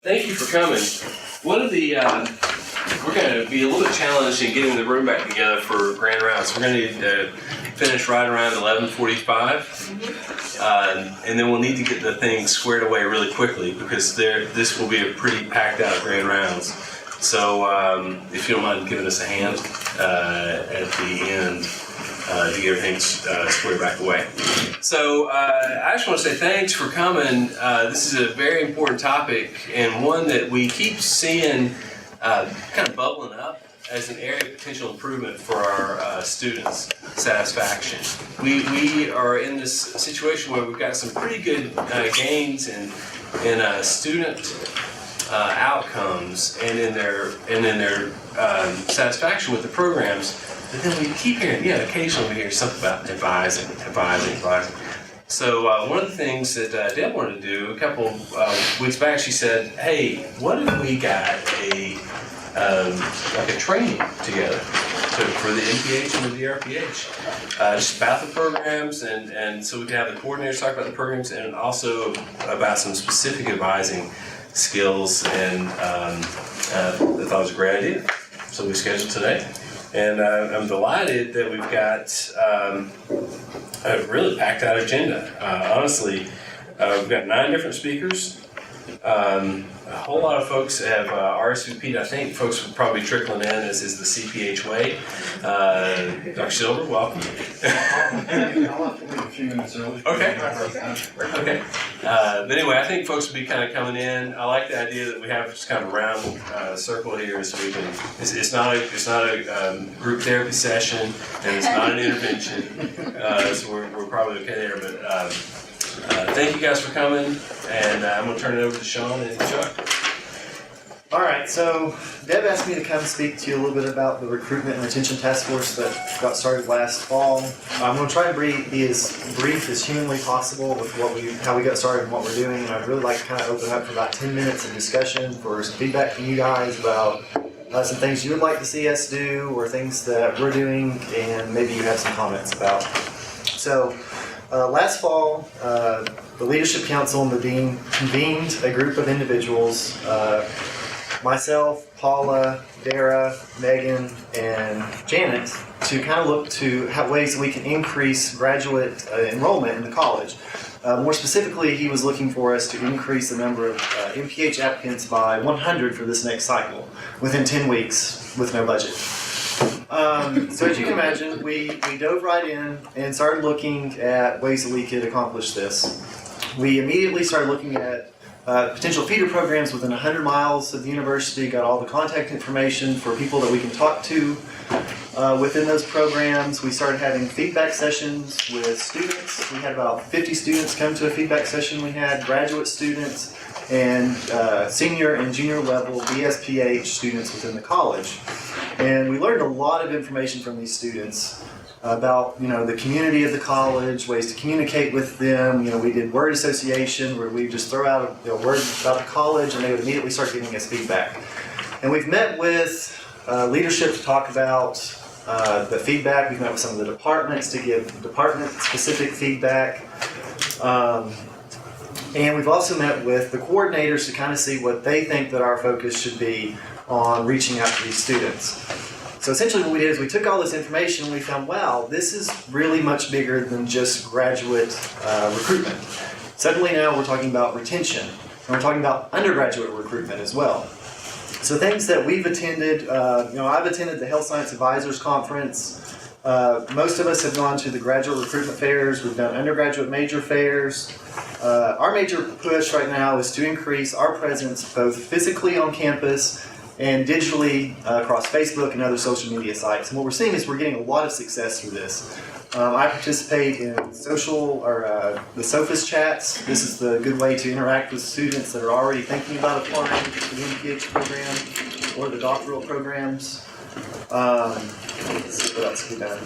Thank you for coming. One of the, we're going to be a little bit challenged in getting the room back together for Grand Rounds. We're going to finish right around 11:45, and then we'll need to get the thing squared away really quickly because this will be a pretty packed out Grand Rounds. So if you don't mind giving us a hand at the end to get everything squared back away. So I just want to say thanks for coming. This is a very important topic and one that we keep seeing kind of bubbling up as an area of potential improvement for our students' satisfaction. We are in this situation where we've got some pretty good gains in student outcomes and in their satisfaction with the programs. But then we keep hearing, occasionally we hear something about advising. So one of the things that Deb wanted to do a couple weeks back, she said, "Hey, what if we got like a training together for the MPH and the DrPH, just about the programs, and so we can have the coordinators talk about the programs and also about some specific advising skills." And I thought it was a great idea, so we scheduled today. And I'm delighted that we've got a really packed out agenda. Honestly, we've got 9 different speakers. A whole lot of folks have RSVP'd. I think folks will probably be trickling in, as is the CPH way. Dr. Silver, welcome. I'll have to leave a few minutes early. Okay. But anyway, I think folks will be kind of coming in. I like the idea that we have just kind of a round circle here, so we can. It's not a group therapy session, and it's not an intervention. So we're probably okay there. But thank you guys for coming, and I'm going to turn it over to Sean and Chuck. All right, so Deb asked me to come speak to you a little bit about the recruitment and retention task force that got started last fall. I'm going to try and be as brief as humanly possible with how we got started and what we're doing, and I'd really like to kind of open up for about 10 minutes of discussion for some feedback from you guys about some things you would like to see us do or things that we're doing, and maybe you have some comments about. So last fall, the Leadership Council and the Dean convened a group of individuals, myself, Paula, Dara, Megan, and Janet, to kind of look to ways that we can increase graduate enrollment in the college. More specifically, he was looking for us to increase the number of MPH applicants by 100 for this next cycle within 10 weeks with no budget. So as you can imagine, we dove right in and started looking at ways that we could accomplish this. We immediately started looking at potential feeder programs within 100 miles of the university, got all the contact information for people that we can talk to within those programs. We started having feedback sessions with students. We had about 50 students come to a feedback session. We had graduate students and senior and junior level BSPH students within the college. And we learned a lot of information from these students about the community of the college, ways to communicate with them. We did word association where we just throw out a word about the college and they would immediately start giving us feedback. And we've met with leadership to talk about the feedback. We've met with some of the departments to give department-specific feedback. And we've also met with the coordinators to kind of see what they think that our focus should be on reaching out to these students. So essentially what we did is we took all this information and we found, wow, this is really much bigger than just graduate recruitment. Suddenly now we're talking about retention, and we're talking about undergraduate recruitment as well. So things that we've attended, I've attended the Health Science Advisors Conference. Most of us have gone to the graduate recruitment fairs. We've done undergraduate major fairs. Our major push right now is to increase our presence both physically on campus and digitally across Facebook and other social media sites. And what we're seeing is we're getting a lot of success through this. I participate in the SOFIS chats. This is the good way to interact with students that are already thinking about applying to the MPH program or the doctoral programs. Let's see what else we've done.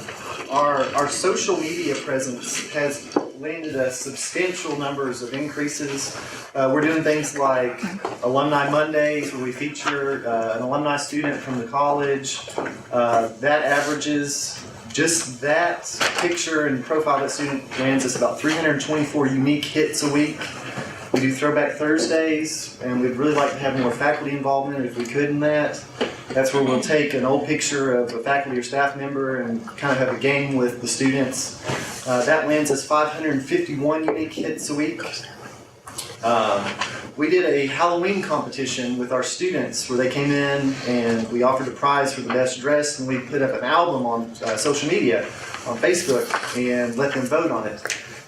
Our social media presence has landed us substantial numbers of increases. We're doing things like Alumni Mondays where we feature an alumni student from the college. That averages, just that picture and profile of that student lands us about 324 unique hits a week. We do Throwback Thursdays, and we'd really like to have more faculty involvement if we could in that. That's where we'll take an old picture of a faculty or staff member and kind of have a game with the students. That lands us 551 unique hits a week. We did a Halloween competition with our students where they came in and we offered a prize for the best dressed, and we put up an album on social media, on Facebook, and let them vote on it.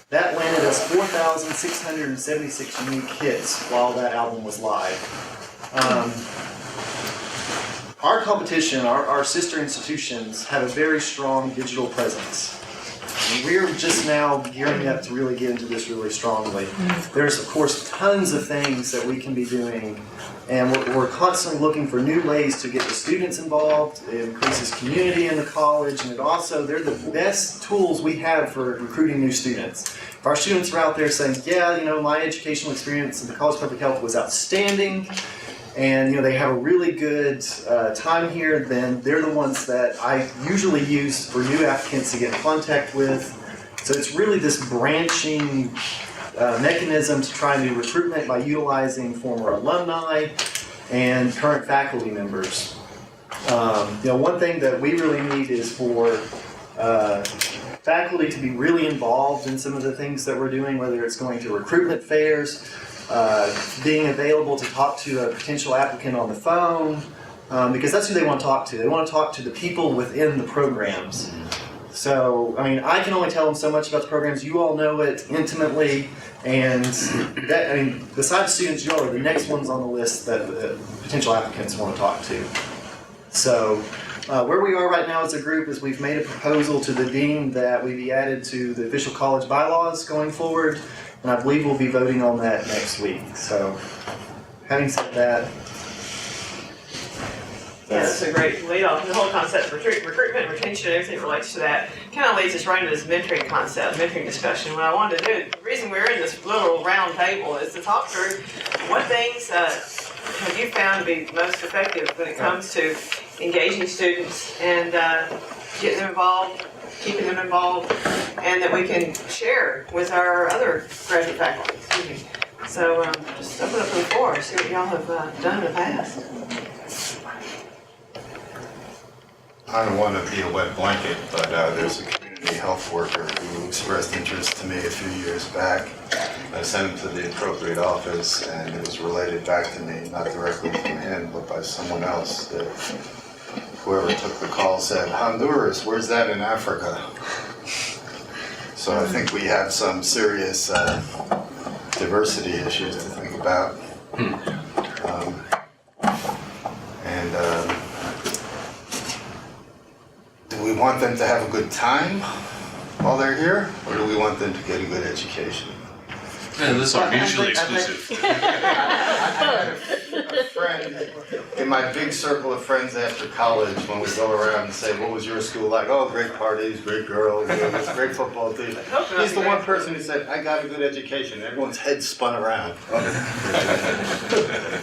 That landed us 4,676 unique hits while that album was live. Our competition, our sister institutions, have a very strong digital presence. We're just now gearing up to really get into this really strongly. There's, of course, tons of things that we can be doing, and we're constantly looking for new ways to get the students involved. It increases community in the college, and they're the best tools we have for recruiting new students. If our students are out there saying, yeah, my educational experience in the College of Public Health was outstanding, and they have a really good time here, then they're the ones that I usually use for new applicants to get in contact with. So it's really this branching mechanism to try and do recruitment by utilizing former alumni and current faculty members. One thing that we really need is for faculty to be really involved in some of the things that we're doing, whether it's going to recruitment fairs, being available to talk to a potential applicant on the phone, because that's who they want to talk to. They want to talk to the people within the programs. So, I can only tell them so much about the programs. You all know it intimately, and besides students, you all are the next ones on the list that the potential applicants want to talk to. So, where we are right now as a group is we've made a proposal to the dean that we be added to the official college bylaws going forward. And I believe we'll be voting on that next week. So, having said that, Yeah, that's a great lead off. The whole concept of recruitment, retention, everything relates to that. Kind of leads us right into this mentoring concept, mentoring discussion. What I wanted to do, the reason we're in this little round table is to talk through what things have you found to be most effective when it comes to engaging students and getting them involved, keeping them involved, and that we can share with our other graduate faculty. So just open up the floor, see what y'all have done in the past. I don't want to be a wet blanket, but there's a community health worker who expressed interest to me a few years back. I sent him to the appropriate office, and it was related back to me, not directly from him, but by someone else. That whoever took the call said, Honduras, where's that in Africa? So I think we have some serious diversity issues to think about. Do we want them to have a good time while they're here, or do we want them to get a good education? Yeah, those are mutually exclusive. I had a friend in my big circle of friends after college when we go around and say, what was your school like? Oh, great parties, great girls, great football team. He's the one person who said, I got a good education. Everyone's head spun around.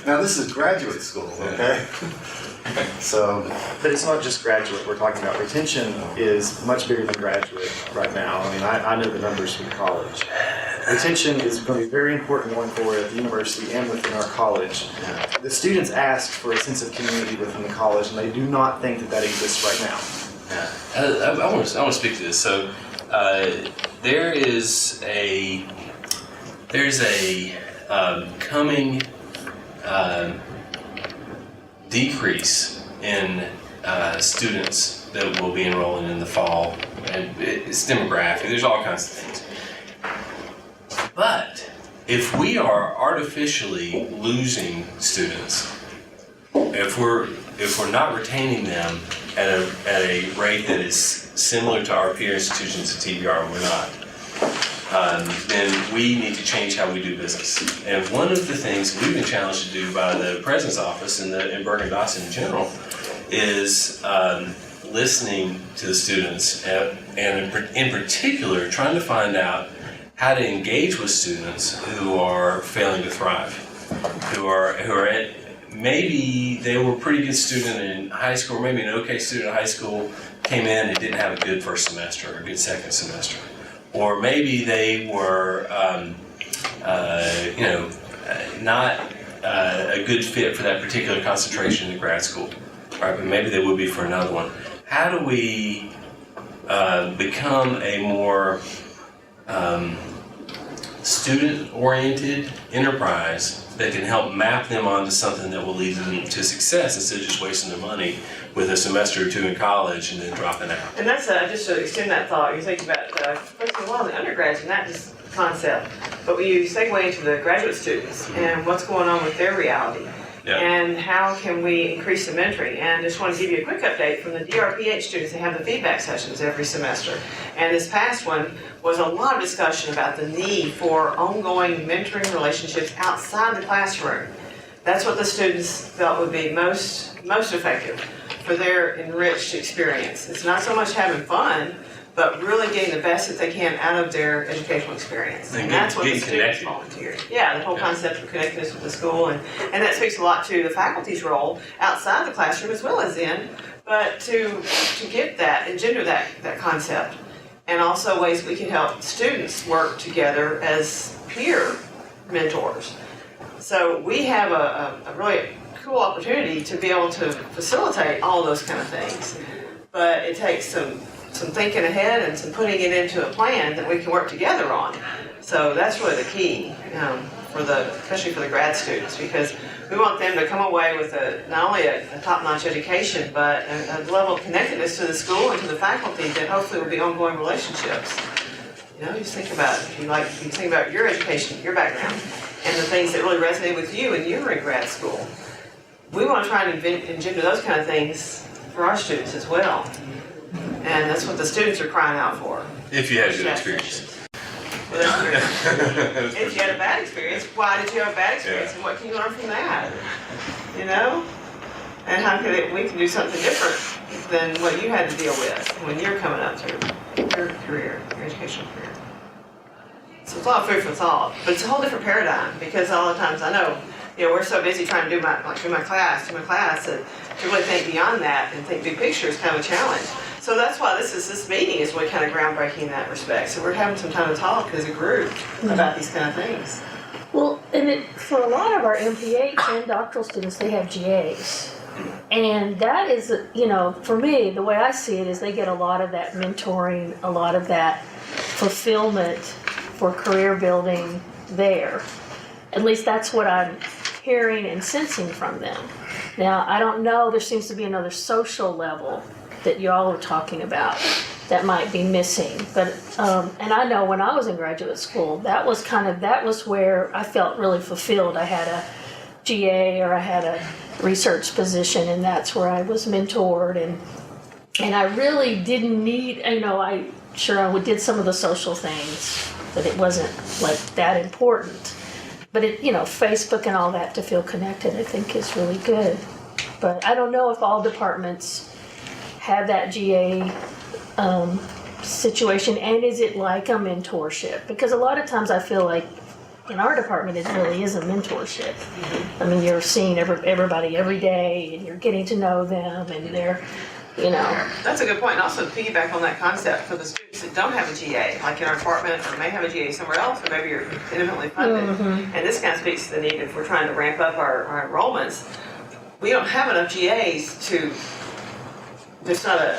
Now this is graduate school, okay? So, but it's not just graduate we're talking about. Retention is much bigger than graduate right now. I know the numbers from college. Retention is going to be very important going forward at the university and within our college. The students ask for a sense of community within the college, and they do not think that exists right now. Yeah. I want to speak to this. So there's a coming decrease in students that will be enrolling in the fall, and it's demographic. There's all kinds of things. But if we are artificially losing students, if we're not retaining them at a rate that is similar to our peer institutions at TBR, and we're not, then we need to change how we do business. And one of the things we've been challenged to do by the President's Office and Bergen-Dawson in general is listening to the students, and in particular trying to find out how to engage with students who are failing to thrive, who are at, maybe they were a pretty good student in high school, or maybe an okay student in high school, came in and didn't have a good first semester or a good second semester. Or maybe they were not a good fit for that particular concentration in grad school, right? But maybe they would be for another one. How do we become a more student-oriented enterprise that can help map them onto something that will lead them to success instead of just wasting their money with a semester or two in college and then dropping out? And that's just to extend that thought. You think about first of all the undergrads and that just concept, but when you segue into the graduate students and what's going on with their reality. Yeah. And how can we increase the mentoring? And just want to give you a quick update from the DrPH students. They have the feedback sessions every semester. And this past one was a lot of discussion about the need for ongoing mentoring relationships outside the classroom. That's what the students felt would be most effective for their enriched experience. It's not so much having fun, but really getting the best that they can out of their educational experience. And that's what the students volunteer. Yeah, the whole concept of connectedness with the school, and that speaks a lot to the faculty's role outside the classroom as well as in, but to get that, engender that concept, and also ways we can help students work together as peer mentors. So we have a really cool opportunity to be able to facilitate all those kind of things, but it takes some thinking ahead and some putting it into a plan that we can work together on. So that's really the key, especially for the grad students, because we want them to come away with not only a top-notch education, but a level of connectedness to the school and to the faculty that hopefully will be ongoing relationships. Just think about it. You think about your education, your background, and the things that really resonate with you when you were in grad school. We want to try and engender those kind of things for our students as well. And that's what the students are crying out for. If you had a good experience. Well, if you had a bad experience, why did you have a bad experience? And what can you learn from that? And how can we can do something different than what you had to deal with when you're coming up through your career, your educational career. So it's a lot of food for thought, but it's a whole different paradigm, because all the times I know, we're so busy trying to do my class, that to really think beyond that and think big picture is kind of a challenge. So that's why this meeting is really kind of groundbreaking in that respect. So we're having some time to talk as a group about these kind of things. Well, and for a lot of our MPH and doctoral students, they have GAs. And that is, for me, the way I see it is they get a lot of that mentoring, a lot of that fulfillment for career building there. At least that's what I'm hearing and sensing from them. Now, I don't know, there seems to be another social level that y'all are talking about that might be missing. But, and I know when I was in graduate school, that was where I felt really fulfilled. I had a GA or I had a research position, and that's where I was mentored, and I really didn't need, I did some of the social things, but it wasn't like that important. But Facebook and all that to feel connected, I think is really good. But I don't know if all departments have that GA situation, and is it like a mentorship? Because a lot of times I feel like in our department it really is a mentorship. I mean, you're seeing everybody every day, and you're getting to know them, and they're, That's a good point. And also to piggyback on that concept for the students that don't have a GA, like in our department, or may have a GA somewhere else, or maybe you're independently funded. And this kind of speaks to the need if we're trying to ramp up our enrollments. We don't have enough GAs to. There's not a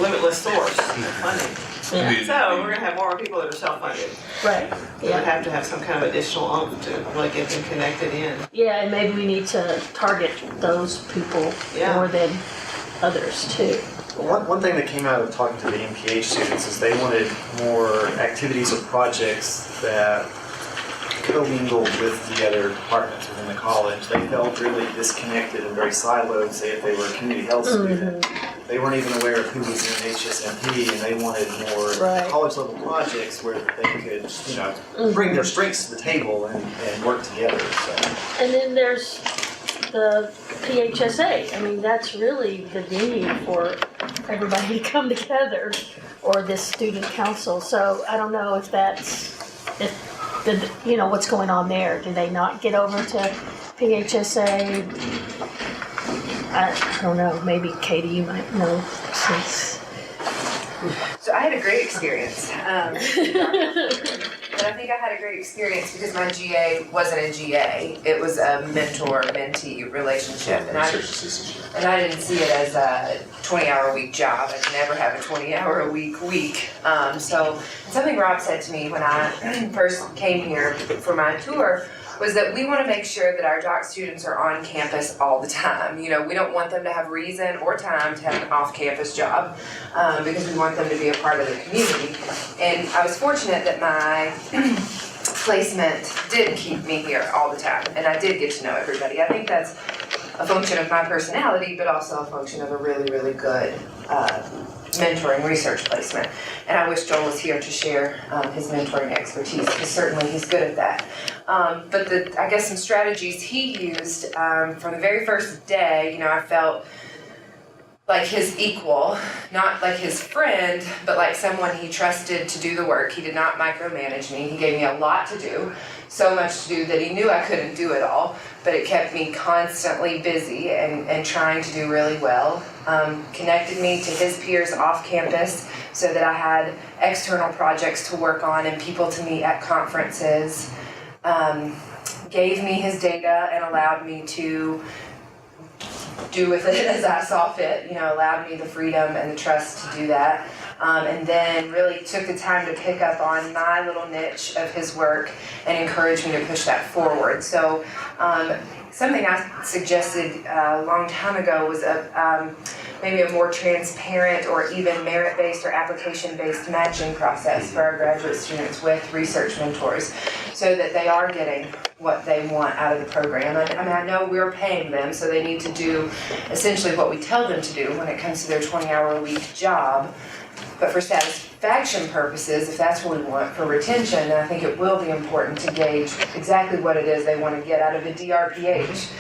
limitless source of funding. Yeah. So we're going to have more people that are self-funded. Right. We would have to have some kind of additional oomph to really get them connected in. Yeah, and maybe we need to target those people more than others too. One thing that came out of talking to the MPH students is they wanted more activities or projects that commingled with the other departments within the college. They felt really disconnected and very siloed. Say if they were a community health student, they weren't even aware of who was in HSMP, and they wanted more college level projects where they could, bring their strengths to the table and work together. So. And then there's the PHSA. I mean, that's really the venue for everybody to come together, or this student council. So I don't know if what's going on there. Do they not get over to PHSA? I don't know. Maybe Katie, you might know since. So I had a great experience. but I think I had a great experience because my GA wasn't a GA. It was a mentor-mentee relationship, and Research assistantship. I didn't see it as a 20-hour-a-week job. I could never have a 20-hour-a-week week. So something Rob said to me when I first came here for my tour was that we want to make sure that our doc students are on campus all the time. You know, we don't want them to have reason or time to have an off-campus job because we want them to be a part of the community. And I was fortunate that my placement did keep me here all the time, and I did get to know everybody. I think that's a function of my personality, but also a function of a really, really good mentoring research placement. And I wish Joel was here to share his mentoring expertise, because certainly he's good at that. But I guess some strategies he used from the very first day, you know, I felt like his equal, not like his friend, but like someone he trusted to do the work. He did not micromanage me. He gave me a lot to do, so much to do that he knew I couldn't do it all, but it kept me constantly busy and trying to do really well. Connected me to his peers off campus so that I had external projects to work on and people to meet at conferences. Gave me his data and allowed me to do with it as I saw fit, you know, allowed me the freedom and the trust to do that. And then really took the time to pick up on my little niche of his work and encouraged me to push that forward. So something I suggested a long time ago was maybe a more transparent or even merit-based or application-based matching process for our graduate students with research mentors so that they are getting what they want out of the program. I mean, I know we're paying them, so they need to do essentially what we tell them to do when it comes to their 20-hour-a-week job. But for satisfaction purposes, if that's what we want for retention, then I think it will be important to gauge exactly what it is they want to get out of a DrPH.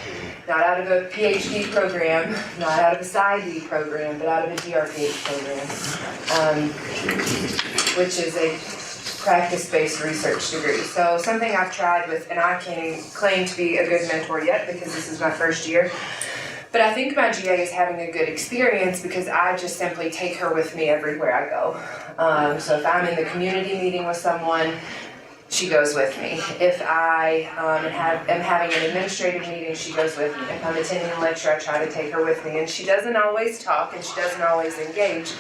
Not out of a PhD program, not out of a PsyD program, but out of a DrPH program, which is a practice-based research degree. So something I've tried with, and I can't claim to be a good mentor yet because this is my first year, but I think my GA is having a good experience because I just simply take her with me everywhere I go. So if I'm in the community meeting with someone, she goes with me. If I am having an administrative meeting, she goes with me. If I'm attending a lecture, I try to take her with me. And she doesn't always talk and she doesn't always engage,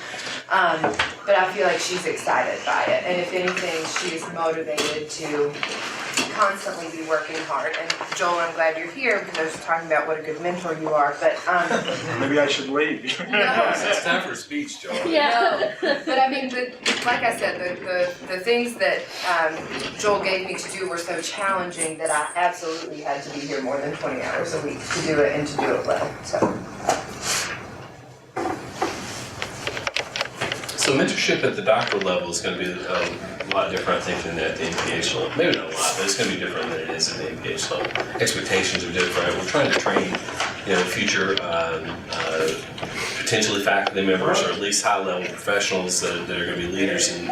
but I feel like she's excited by it. And if anything, she is motivated to constantly be working hard. And Joel, I'm glad you're here because I was talking about what a good mentor you are, but Maybe I should leave. It's time for a speech, Joel. Yeah. no. But I mean, like I said, the things that Joel gave me to do were so challenging that I absolutely had to be here more than 20 hours a week to do it and to do it well. So mentorship at the doctoral level is going to be a lot different, I think, than at the MPH level. Maybe not a lot, but it's going to be different than it is at the MPH level. Expectations are different. We're trying to train, future potentially faculty members or at least high-level professionals that are going to be leaders in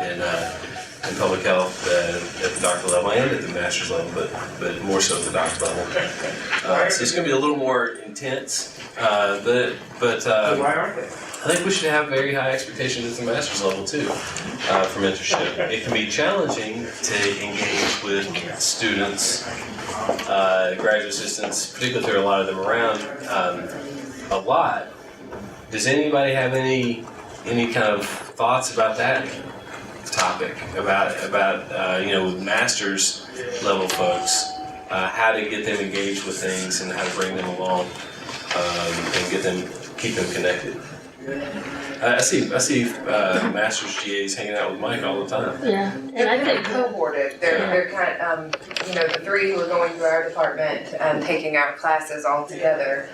public health at the doctoral level and at the master's level, but more so at the doctoral level. So it's going to be a little more intense, but Why aren't they? I think we should have very high expectations at the master's level too for mentorship. It can be challenging to engage with students, graduate assistants, particularly if there are a lot of them around, a lot. Does anybody have any kind of thoughts about that topic? About with master's level folks, how to get them engaged with things and how to bring them along and keep them connected. I see master's GAs hanging out with Mike all the time. Yeah, and They're I kind of think cohorted. They're kind of, the three who are going through our department and taking our classes all together.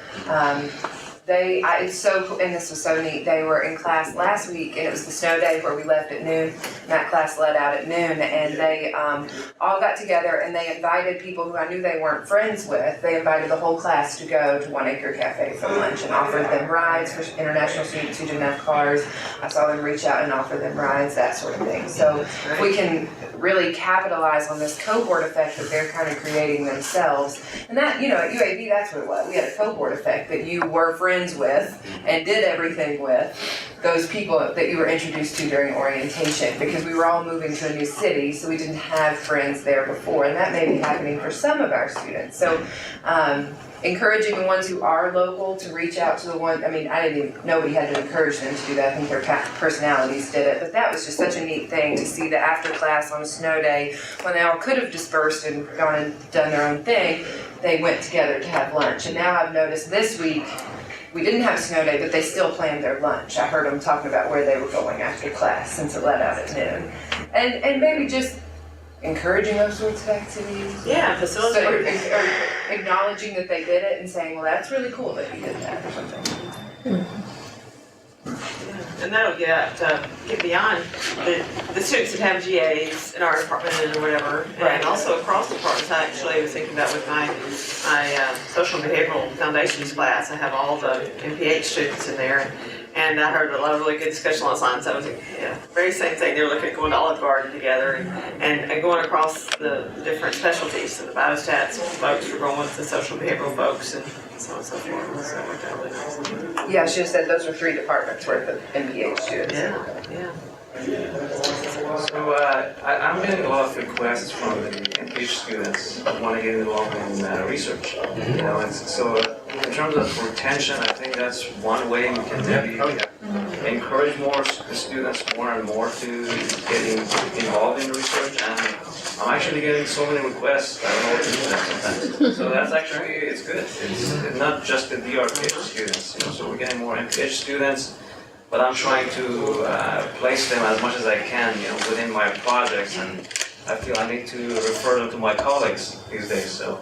It's so cool, and this was so neat. They were in class last week, and it was the snow day where we left at noon. And that class let out at noon, and they all got together and they invited people who I knew they weren't friends with. They invited the whole class to go to 1 Acre Cafe for lunch and offered them rides for international students who didn't have cars. I saw them reach out and offer them rides, that sort of thing. So if we can really capitalize on this cohort effect that they're kind of creating themselves. And that, you know, at UAB, that's what it was. We had a cohort effect that you were friends with and did everything with those people that you were introduced to during orientation, because we were all moving to a new city, so we didn't have friends there before, and that may be happening for some of our students. So encouraging the ones who are local to reach out to the one, I mean, nobody had to encourage them to do that. I think their personalities did it, but that was just such a neat thing to see the after class on a snow day when they all could have dispersed and gone and done their own thing. They went together to have lunch, and now I've noticed this week we didn't have a snow day, but they still planned their lunch. I heard them talking about where they were going after class since it let out at noon, and maybe just encouraging those sorts of activities. Yeah, So, facilitating. or acknowledging that they did it and saying, well, that's really cool that you did that or something. And that'll get beyond the students that have GAs in our department or whatever, Right. and also across departments. I actually was thinking about with my social and behavioral foundations class, I have all the MPH students in there, and I heard a lot of really good discussion on science. I was very same thing. They were looking at going to Olive Garden together and going across the different specialties. So the biostats folks were going with the social and behavioral folks and so on and so forth. So it worked out really nice. Yeah, she said those were 3 departments worth of MPH students. Yeah. So I'm getting a lot of requests from the MPH students who want to get involved in research. You know, and so in terms of retention, I think that's one way we can maybe encourage more students more and more to getting involved in research. And I'm actually getting so many requests. I don't know what to do with that sometimes. So that's actually it's good. It's not just the DrPH students. You know, so we're getting more MPH students. But I'm trying to place them as much as I can, you know, within my projects, and I feel I need to refer them to my colleagues these days. So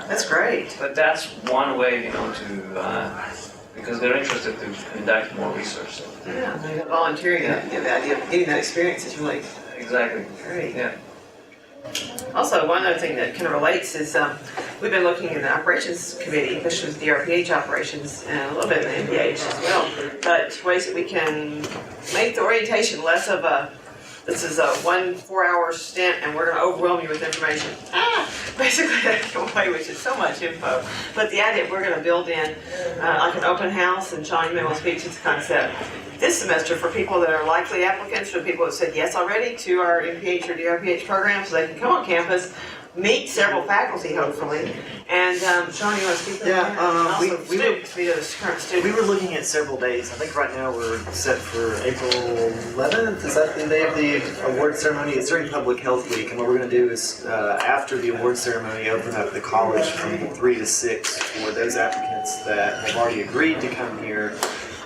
That's great. but that's one way, you know, to because they're interested to conduct more research. So. Yeah, maybe volunteering, the idea of getting that experience is really Exactly. great. Yeah. Also, one other thing that kind of relates is we've been looking in the operations committee, especially with DrPH operations and a little bit in the MPH as well, but ways that we can make the orientation less of a, this is a 1 4-hour stint and we're going to overwhelm you with information. Basically that way, which is so much info. But the idea we're going to build in like an open house, and Sean, you may want to speak to this concept this semester for people that are likely applicants, for people that said yes already to our MPH or DrPH program, so they can come on campus, meet several faculty hopefully. And Sean, you want to speak to that? Yeah, And we also students, meet those current students. We were looking at several days. I think right now we're set for April 11th. Is that the day of the award ceremony? It's during Public Health Week, and what we're going to do is after the award ceremony, open up the college from 3 to 6 for those applicants that have already agreed to come here.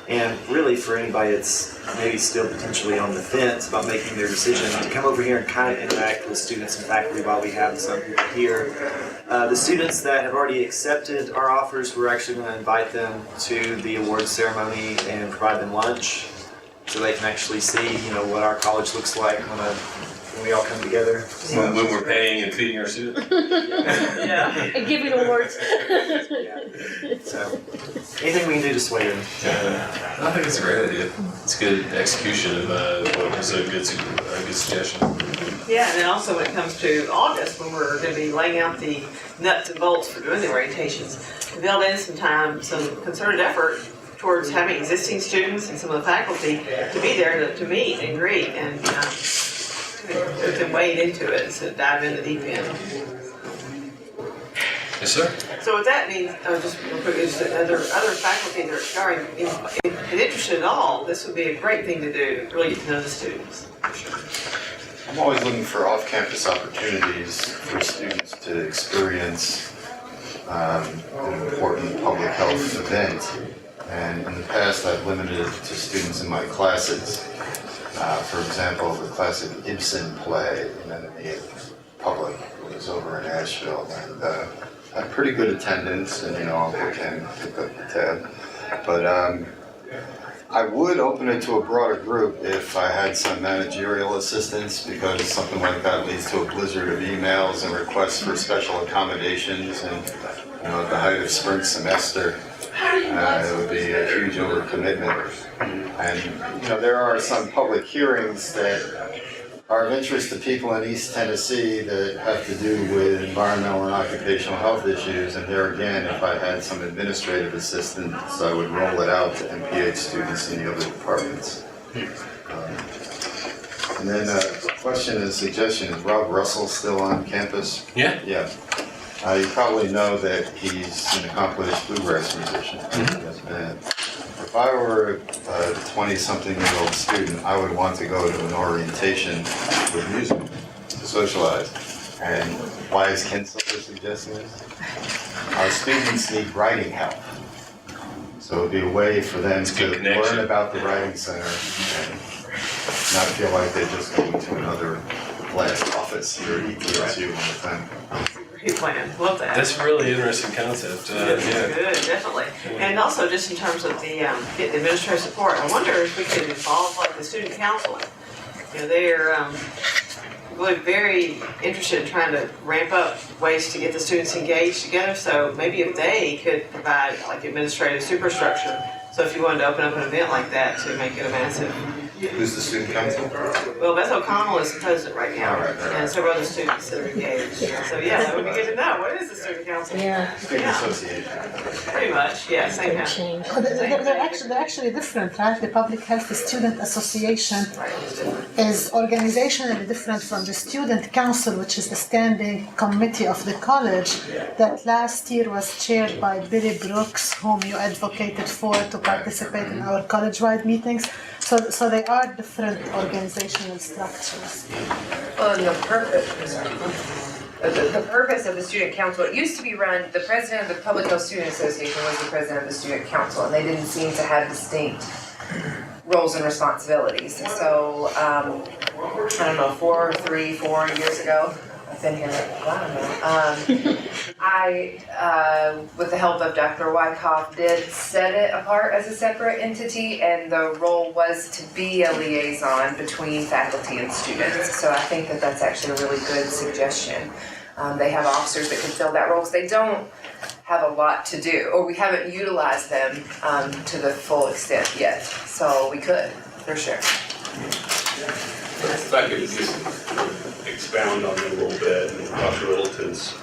And really for anybody that's maybe still potentially on the fence about making their decision, to come over here and kind of interact with students and faculty while we have some people here. The students that have already accepted our offers, we're actually going to invite them to the award ceremony and provide them lunch so they can actually see, you know, what our college looks like when we all come together. When we're paying and feeding our students. Yeah. And giving awards. So anything we can do to sway them. I think it's a great idea. It's good execution of what was a good suggestion. Yeah, and then also when it comes to August, when we're going to be laying out the nuts and bolts for doing the orientations, to build in some time, some concerted effort towards having existing students and some of the faculty to be there to meet and greet and to wade into it, so dive in the deep end. Yes, sir. So what that means, just real quick, is that other faculty that are interested at all, this would be a great thing to do, really get to know the students. I'm always looking for off-campus opportunities for students to experience an important public health event. And in the past, I've limited it to students in my classes. For example, the classic Ibsen play, Enemy of Public, was over in Asheville, and had pretty good attendance, and Uncle Ken picked up the tab. But I would open it to a broader group if I had some managerial assistance, because something like that leads to a blizzard of emails and requests for special accommodations, and at the height of spring semester, it would be a huge overcommitment. And there are some public hearings that are of interest to people in East Tennessee that have to do with environmental and occupational health issues. And there again, if I had some administrative assistance, I would roll it out to MPH students in the other departments. And then a question and suggestion, is Rob Russell still on campus? Yeah. Yeah. You probably know that he's an accomplished bluegrass musician. Yes, man. If I were a 20-something-year-old student, I would want to go to an orientation with music to socialize. And why is Ken Silver suggesting this? Our students need writing help. So it'd be a way for them to learn about the writing center and not feel like they're just going to another glass office here at ETSU all the time. Great plan, love that. That's a really interesting concept. Good, definitely. And also just in terms of the administrative support, I wonder if we could involve like the student council. You know, they're really very interested in trying to ramp up ways to get the students engaged together. So maybe if they could provide like administrative superstructure. So if you wanted to open up an event like that to make it a massive. Who's the student council? Well, Beth O'Connell is the president right now, All right. and several other students that are engaged. So yeah, that would be good to know. What is the student council? Yeah, Student association. Pretty much, yeah, same they've now. changed. Oh, they're actually different, right? The Public Health Student Association Right. is organizationally different from the Student Council, which is the standing committee of the college that last year was chaired by Billy Brooks, whom you advocated for to participate in our college-wide meetings. So they are different organizational structures. Well, and the purpose of the student council, it used to be run, the president of the Public Health Student Association was the president of the student council, and they didn't seem to have distinct roles and responsibilities. So, I don't know, 4 years ago, I've been here a while now. I, with the help of Dr. Wyckoff, did set it apart as a separate entity, and the role was to be a liaison between faculty and students. So I think that that's actually a really good suggestion. They have officers that can fill that role, because they don't have a lot to do, or we haven't utilized them to the full extent yet. So we could, for sure. If I could just expound on it a little bit, and Dr. Littleton's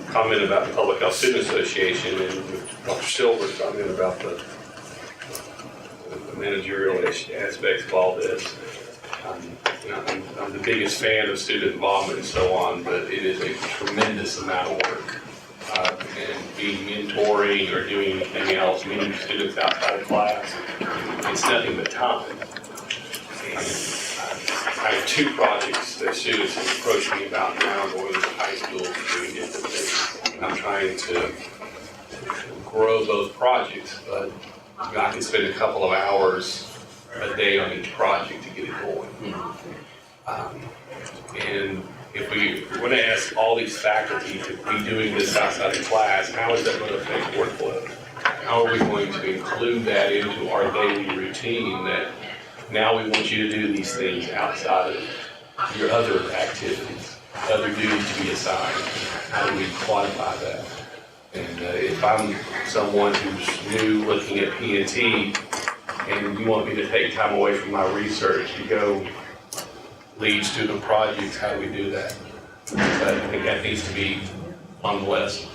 comment about the Public Health Student Association and Dr. Silver's comment about the managerial aspects of all this. I'm the biggest fan of student involvement and so on, but it is a tremendous amount of work. And being mentoring or doing anything else, meeting students outside of class, it's nothing but time. And I have 2 projects that students have approached me about now, going to high schools and doing different things. And I'm trying to grow both projects, but I can spend a couple of hours a day on each project to get it going. And if we want to ask all these faculty to be doing this outside of class, how is that going to affect workload? How are we going to include that into our daily routine that now we want you to do these things outside of your other activities, other duties to be assigned? How do we quantify that? And if I'm someone who's new looking at P&T and you want me to take time away from my research to go lead student projects, how do we do that? I think that needs to be on the list.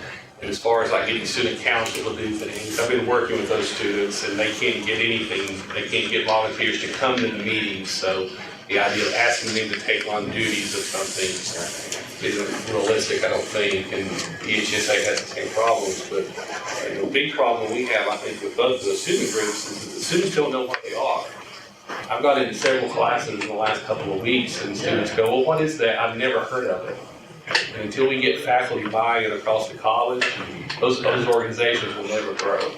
And as far as like getting student council to do things, I've been working with those students and they can't get anything, they can't get volunteers to come to the meetings, so the idea of asking them to take on duties of something isn't realistic, I don't think, and EHSA has the same problems, but the big problem we have, I think, with both of those student groups is that the students don't know what they are. I've got into several classes in the last couple of weeks and students go, well, what is that? I've never heard of it. And until we get faculty buy-in across the college, those organizations will never grow.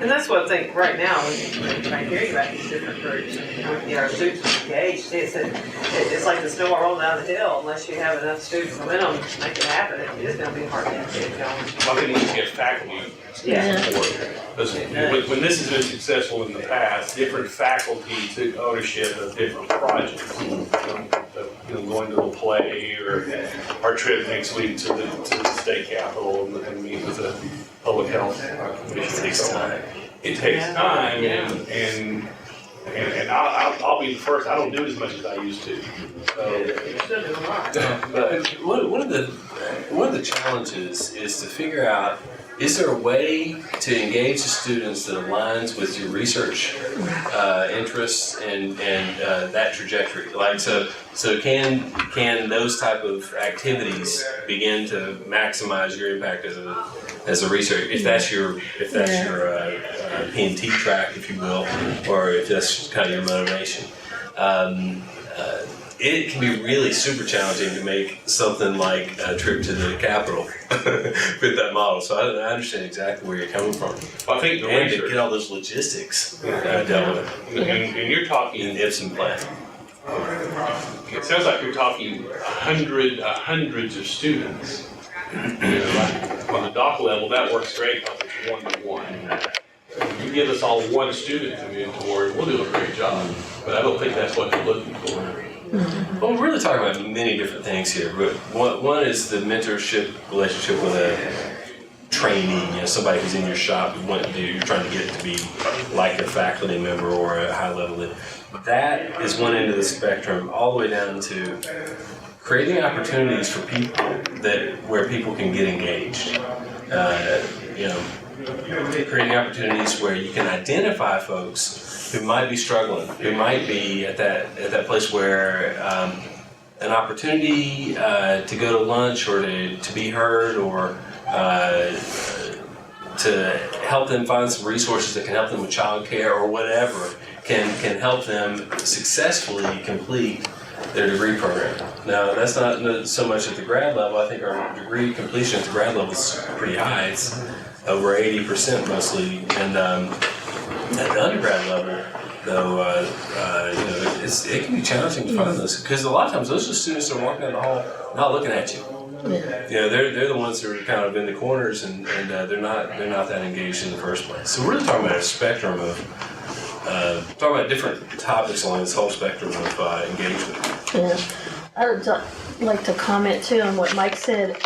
And that's what I think right now, when I hear about these different groups, and our students engaged, it's like the snowball rolling down the hill. Unless you have enough student momentum to make it happen, it is going to be hard to get it going. I think we need to get faculty support. Because when this has been successful in the past, different faculty took ownership of different projects. Going to a play or our trip next week to the state capitol and meet with the public health commission. It takes time, and And I'll be the first, I don't do as much as I used to. So, You're still doing a lot. But one of the challenges is to figure out, is there a way to engage the students that aligns with your research interests and that trajectory? Like so can those type of activities begin to maximize your impact as a researcher? If that's your P&T track, if you will, or if that's kind of your motivation. It can be really super challenging to make something like a trip to the Capitol fit that model. So I understand exactly where you're coming from. I think the And to research, get all those logistics dealt with and you're talking, in Ipsen plan. it sounds like you're talking hundreds of students. You know, like on the doc level, that works great because it's one-to-one. You give us all one student to mentor, we'll do a great job. But I don't think that's what you're looking for. Well, we're really talking about many different things here. But one is the mentorship relationship with a trainee, somebody who's in your shop, you're trying to get to be like a faculty member or a high level. That is one end of the spectrum, all the way down to creating opportunities for people where people can get engaged. Creating opportunities where you can identify folks who might be struggling, who might be at that place where an opportunity to go to lunch or to be heard or to help them find some resources that can help them with childcare or whatever can help them successfully complete their degree program. Now, that's not so much at the grad level. I think our degree completion at the grad level is pretty high. It's over 80% mostly, and at the undergrad level, though, it can be challenging to find those because a lot of times those are the students that are walking down the hall not looking at you. They're the ones that are kind of in the corners and they're not that engaged in the first place. So we're really talking about a spectrum of talking about different topics along this whole spectrum of engagement. Yeah. I would like to comment too on what Mike said.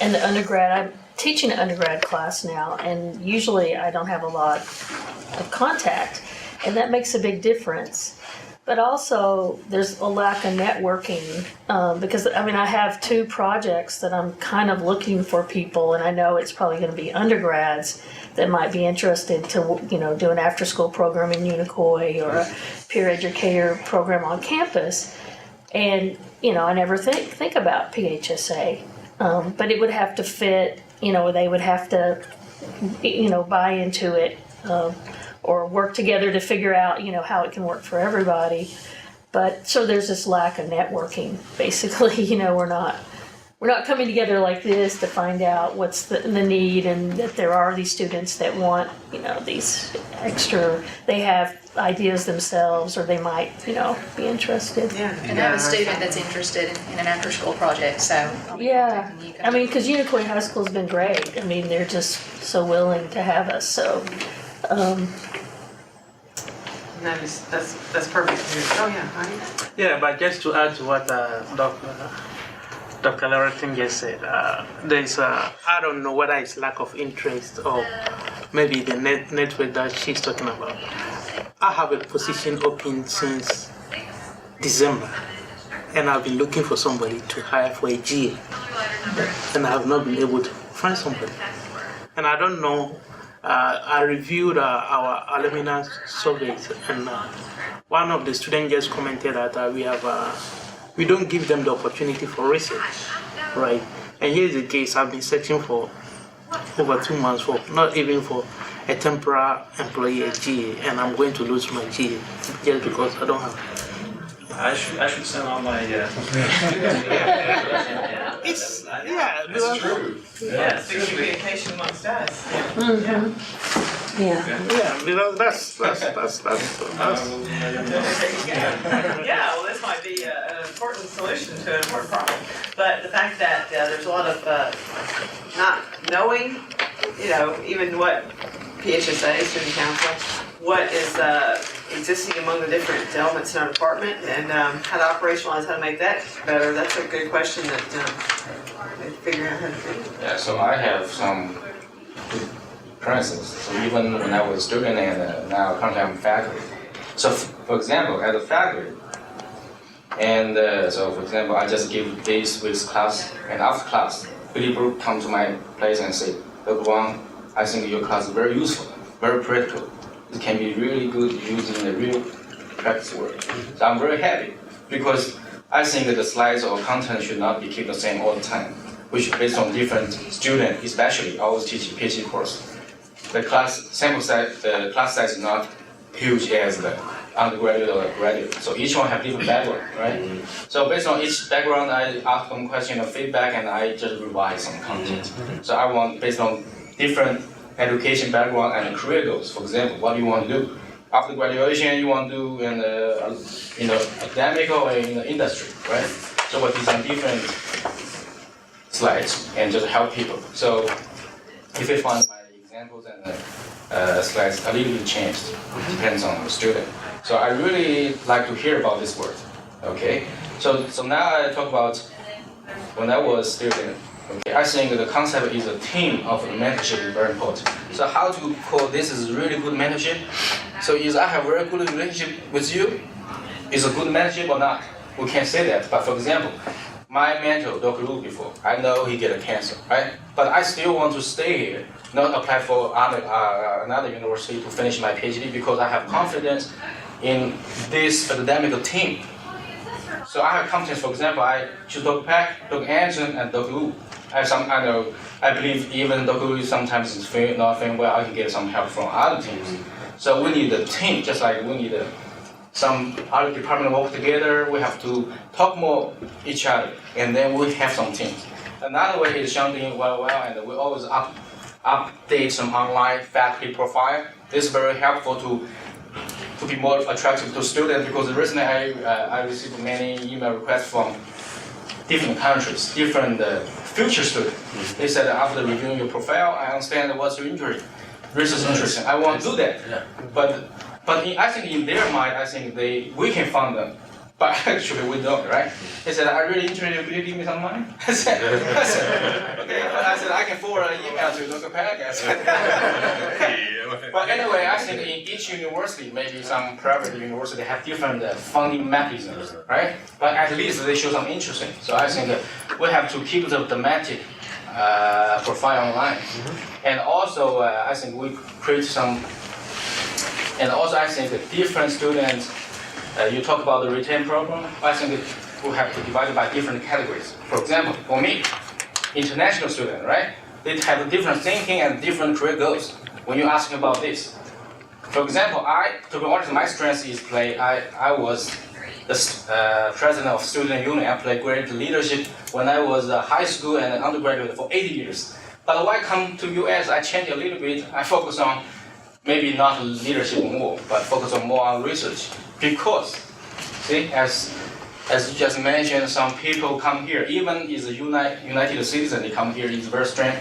In the undergrad, I'm teaching an undergrad class now, and usually I don't have a lot of contact, and that makes a big difference. But also, there's a lack of networking because I have 2 projects that I'm kind of looking for people, and I know it's probably going to be undergrads that might be interested to do an after-school program in Unicoi or a peer educator program on campus. And I never think about PHSA, but it would have to fit. They would have to buy into it. Or work together to figure out, how it can work for everybody. But so there's this lack of networking. Basically, we're not coming together like this to find out what's the need, and that there are these students that want, these extra. They have ideas themselves, or they might, be interested. Yeah. And I have a student that's interested in an after-school project, so. Yeah, because Unicoi High School has been great. They're just so willing to have us. So. That's perfect. Oh yeah, honey. Yeah, but just to add to what Dr. Loretin just said, there's I don't know whether it's lack of interest or maybe the network that she's talking about. I have a position open since December, and I've been looking for somebody to hire for a GA, and I have not been able to find somebody. And I don't know. I reviewed our alumni surveys, and one of the students just commented that we don't give them the opportunity for research, right? And here's the case: I've been searching for over 2 months for not even for a temporary employee, a GA, and I'm going to lose my GA just because I don't have. I should send all my. It's That's true. Yeah, it's the communication amongst us. Yeah, because that's Yeah, well, this might be an important solution to an important problem. But the fact that there's a lot of not knowing, even what PHSA, student council, what is existing among the different elements in our department, and how to operationalize, how to make that better. That's a good question that they figure out how to do. Yeah, so I have some experiences. So even when I was a student and now currently I'm faculty, So for example, at the faculty, and so for example, I just give this with class, and after class, people come to my place and say, Dr. Wang, I think your class is very useful, very practical. It can be really good used in the real practice work. So I'm very happy because I think that the slides or content should not be kept the same all the time, which based on different students, especially I always teach PhD course. The class sample size, the class size is not huge as the undergraduate or graduate. So each one have different background, right? So based on each background, I ask them question or feedback, and I just revise some content. So I want based on different education background and career goals. For example, what do you want to do after graduation? You want to do in the academic or in the industry, right? So what design different slides and just help people. So if you find my examples and slides a little bit changed, depends on the student. So I really like to hear about this work. Okay, so now I talk about when I was student. Okay, I think the concept is a team of mentorship is very important. So how to call this is really good mentorship? So is I have very good relationship with you? Is a good mentorship or not? We can't say that. But for example, my mentor, Dr. Lu, before, I know he get a cancer, right? But I still want to stay here, not apply for another university to finish my PhD because I have confidence in this academic team. So I have confidence. For example, I choose Dr. Peck, Dr. Anderson, and Dr. Lu. I believe even Dr. Lu sometimes is not feeling well, I can get some help from other teams. So we need a team, just like we need some other department work together. We have to talk more each other, and then we have some teams. Another way is something well, and we always update some online faculty profile. This is very helpful to be more attractive to students because recently I received many email requests from different countries, different future students. They said after reviewing your profile, I understand what's your interest. Research interesting. I want to do that. But I think in their mind, I think we can fund them. But actually we don't, right? They said, I'm really interested, will you give me some money? I said, okay. I said, I can forward an email to Dr. Peck. But anyway, I think in each university, maybe some private university have different funding mechanisms, right? But at least they show some interest. So I think we have to keep the thematic profile online. And also, I think we create some, and also I think different students, you talk about the retain program, I think we have to divide it by different categories. For example, for me, international student, right? They have different thinking and different career goals when you ask about this. For example, to be honest, my strength is play. I was the president of student union. I played great leadership when I was high school and an undergraduate for 80 years. But when I come to US, I change a little bit. I focus on maybe not leadership more, but focus on more on research. Because, see, as you just mentioned, some people come here, even is a United citizen, they come here, is very strange.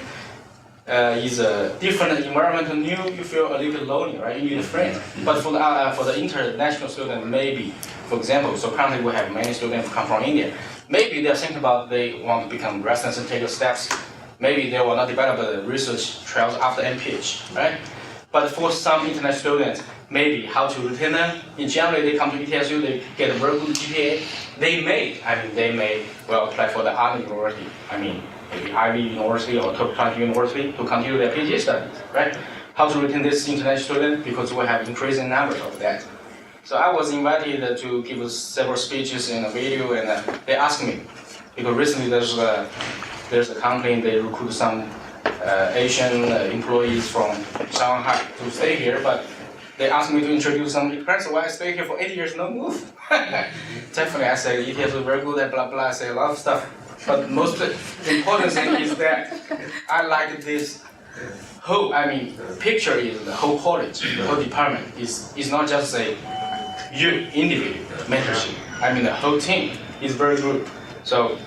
Is a different environment, new, you feel a little bit lonely, right? You need a friend. But for the international student, maybe, for example, so currently we have many students who come from India. Maybe they're thinking about they want to become residents and take the steps. Maybe they will not develop the research trials after MPH, right? But for some international students, maybe how to retain them. In general, they come to ETSU, they get a very good GPA. They may apply for the other university. Maybe Ivy University or top country university to continue their PhD studies, right? How to retain this international student because we have increasing numbers of that. So I was invited to give several speeches in a video, and they asked me because recently there's a company they recruit some Asian employees from Shanghai to stay here, but they asked me to introduce some experience why I stay here for 80 years, no move. Definitely, I say ETS is very good at blah blah. I say a lot of stuff, but most important thing is that I like this whole. Picture is the whole college, the whole department is not just a you individual mentorship. The whole team is very good. So.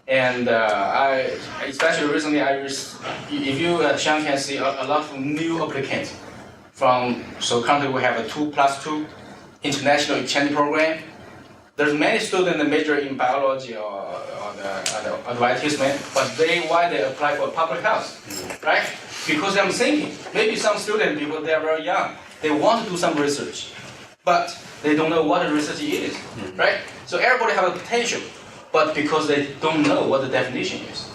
And I, especially recently, if you Sean can see a lot of new applicants so currently we have a 2+2 international exchange program. There's many students that major in biology or the advertisement, but why they apply for public health, right? Because I'm thinking, maybe some students, because they are very young, they want to do some research. but they don't know what research is, right? So everybody have a potential, but because they don't know what the definition is,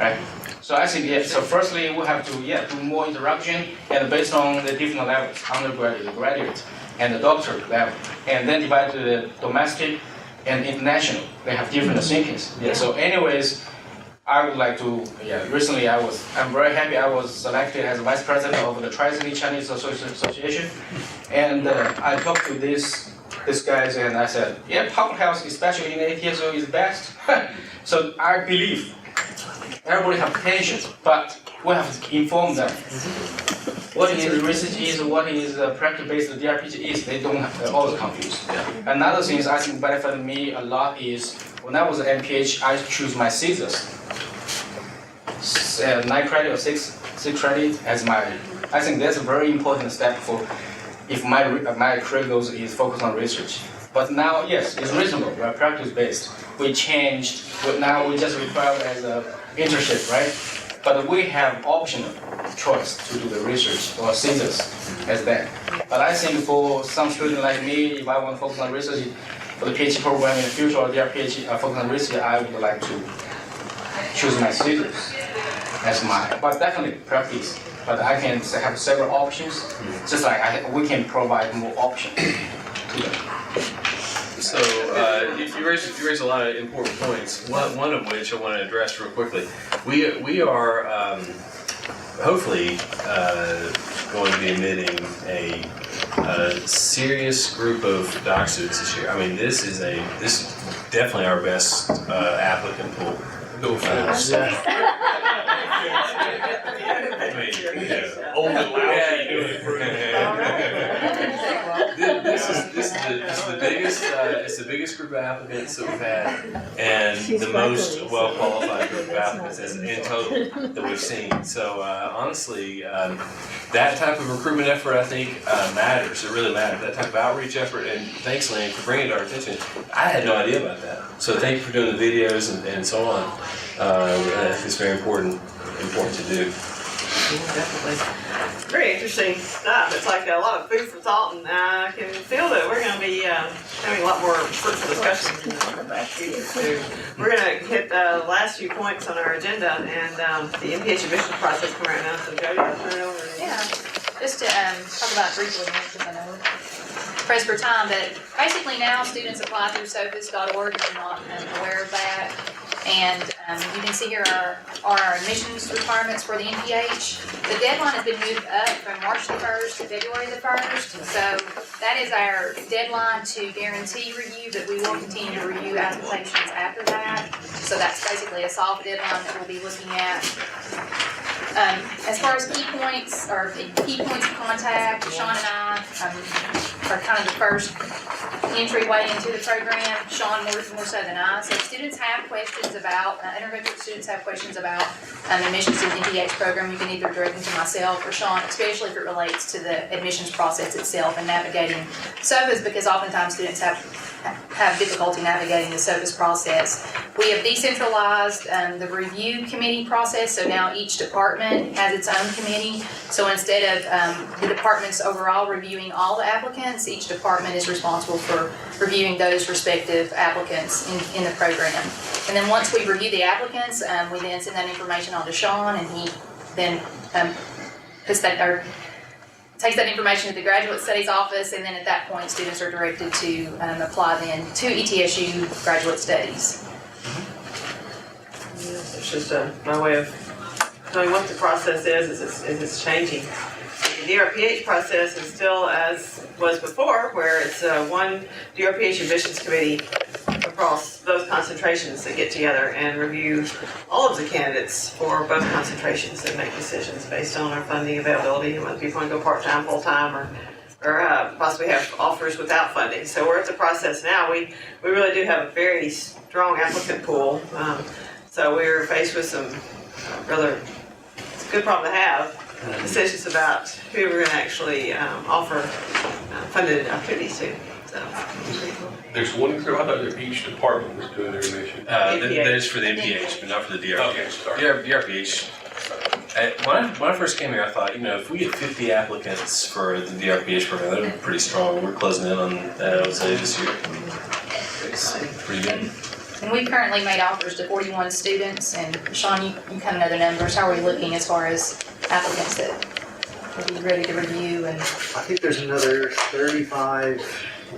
right? So I think, so firstly, we have to, do more interaction, and based on the different levels, undergraduate, graduate, and the doctorate level, and then divide to the domestic and international. They have different thinkings. So anyways, I would like to, recently I'm very happy I was selected as vice president of the Tri-City Chinese Association, and I talked to these guys and I said, public health, especially in ETSU, is best. So I believe everybody have potential, but we have to inform them. What is research is, what is practice-based DrPH is, they don't have, they're always confused. Another thing is I think benefited me a lot is, when I was at MPH, I choose my scissors. 9 credit or 6 credit as my, I think that's a very important step for, if my career goals is focused on research. But now, yes, it's reasonable, we're practice-based. We changed, but now we just require as an internship, right? But we have optional choice to do the research or scissors as that. But I think for some student like me, if I want to focus on research for the PhD program in the future or DrPH focus on research, I would like to choose my scissors as my, but definitely practice. But I can have several options, just like we can provide more options to them. So you raised a lot of important points. One of which I want to address real quickly. We are hopefully going to be admitting a serious group of doc students this year. I mean, this is definitely our best applicant pool. Go fast. Old and lousy doing it for This is the biggest. It's the biggest group of applicants that we've had, and the most well qualified group of applicants in total that we've seen. So honestly, that type of recruitment effort, I think, matters. It really matters. That type of outreach effort, and thanks, Lane, for bringing it to our attention. I had no idea about that. So thank you for doing the videos and so on. It's very important to do. Definitely. Very interesting stuff. It's like a lot of food for thought, and I can feel that we're going to be having a lot more fruitful discussions in the future too. We're going to hit the last few points on our agenda, and the MPH admissions process coming right now. So Jody, I'll turn it over. Just to talk about briefly, because I know we're pressed for time, but basically now students apply through sophis.org if you're not aware of that. And you can see here our admissions requirements for the MPH. The deadline has been moved up from March the 1st to February the 1st. So that is our deadline to guarantee review, but we will continue to review applications after that. So that's basically a soft deadline that we'll be looking at. As far as key points of contact, Sean and I are kind of the first entryway into the program. Sean more so than I. So students have questions about, undergraduate students have questions about admissions to the MPH program. You can either direct them to myself or Sean, especially if it relates to the admissions process itself and navigating SOFAs, because oftentimes students have difficulty navigating the SOFAs process. We have decentralized the review committee process, so now each department has its own committee. So instead of the departments overall reviewing all the applicants, each department is responsible for reviewing those respective applicants in the program. And then once we review the applicants, we then send that information on to Sean, and he then takes that information to the Graduate Studies Office, and then at that point, students are directed to apply then to ETSU Graduate Studies. It's just my way of telling what the process is it's changing. The DrPH process is still as was before, where it's one DrPH admissions committee across both concentrations that get together and review all of the candidates for both concentrations and make decisions based on our funding availability and whether people want to go part-time, full-time, or possibly have offers without funding. So we're at the process now. We really do have a very strong applicant pool. So we're faced with some rather, it's a good problem to have, decisions about who we're going to actually offer funded activities to. So, There's one crew, I thought that each department was doing their admission. That is for the MPH, but not for the DrPH. Okay, sorry. DrPH When I first came here, I thought, if we get 50 applicants for the DrPH program, that would be pretty strong. We're closing in on that, I would say, this year. It's pretty good. And we've currently made offers to 41 students, and Sean, you kind of know the numbers. How are we looking as far as applicants that will be ready to review? And I think there's another 35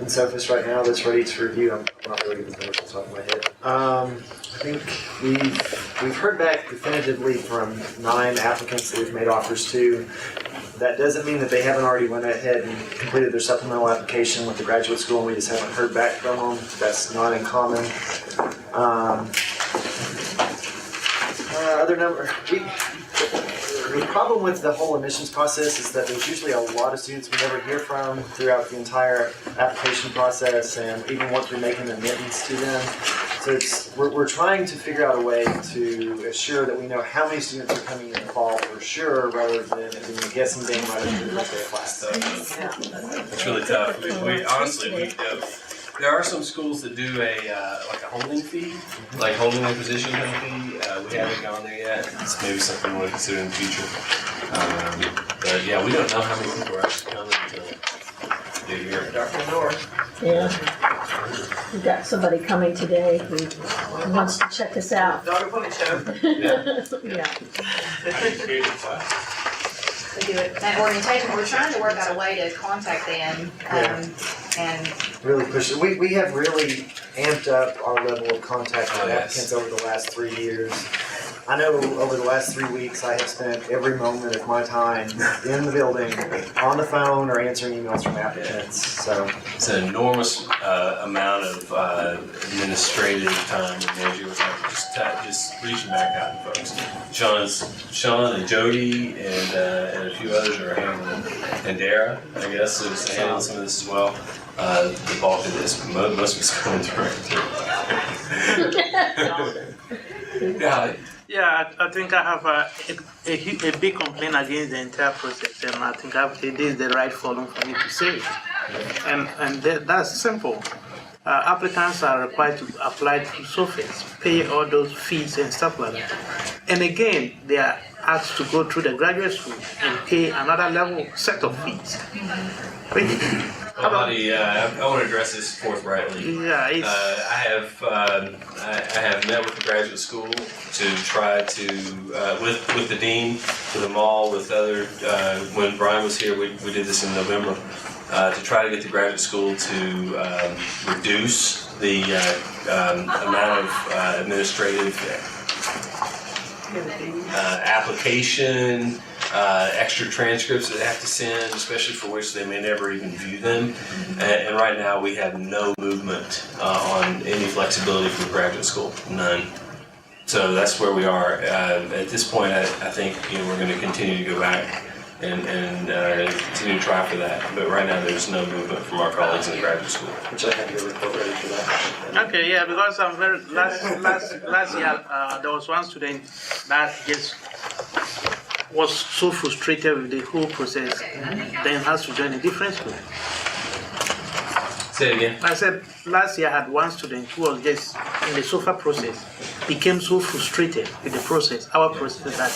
in Sophus right now that's ready to review. I'm not really good with numbers off the top of my head. I think we've heard back definitively from 9 applicants that we've made offers to. That doesn't mean that they haven't already went ahead and completed their supplemental application with the graduate school, and we just haven't heard back from them. That's not uncommon. Other number, the problem with the whole admissions process is that there's usually a lot of students we never hear from throughout the entire application process, and even once we make an admittance to them. So we're trying to figure out a way to assure that we know how many students are coming in the fall for sure, rather than it being a guessing game right at the first day of class. It's really tough. We honestly, there are some schools that do a holding fee, like holding acquisition kind of fee. We haven't gone there yet. It's maybe something we want to consider in the future. But yeah, we don't know how many people are actually coming until they're here. Darken the door. Yeah. We've got somebody coming today who wants to check us out. Dog appointment show. Yeah. we do it. That orientation, we're trying to work out a way to contact them, and really push it. We have really amped up our level of contact with applicants over the last 3 years. I know over the last 3 weeks I have spent every moment of my time in the building on the phone or answering emails from applicants. So it's an enormous amount of administrative time and energy with just reaching back out to folks. Sean and Jody and a few others are handling, and Dara, I guess, is handling some of this as well. The bulk of this, most of it's going direct. Yeah, I think I have a big complaint against the entire process, and I think it is the right forum for me to say it. And that's simple. Applicants are required to apply to Sophus, pay all those fees and stuff like that. And again, they are asked to go through the graduate school and pay another level set of fees. Well, buddy, I want to address this forthrightly. Yeah, I have met with the graduate school to try to, with the dean, with them all, with other, when Brian was here, we did this in November, to try to get the graduate school to reduce the amount of administrative application, extra transcripts that they have to send, especially for which they may never even view them. And right now we have no movement on any flexibility from the graduate school, none. So that's where we are. At this point, I think we're going to continue to go back and continue to try for that. But right now there's no movement from our colleagues in the graduate school. Which I have your report ready for that. Okay, yeah, because I'm very last year there was one student that just was so frustrated with the whole process, then has to join a different school. Say it again. I said last year I had one student who was just in the SOFA process, became so frustrated with the process, our process, that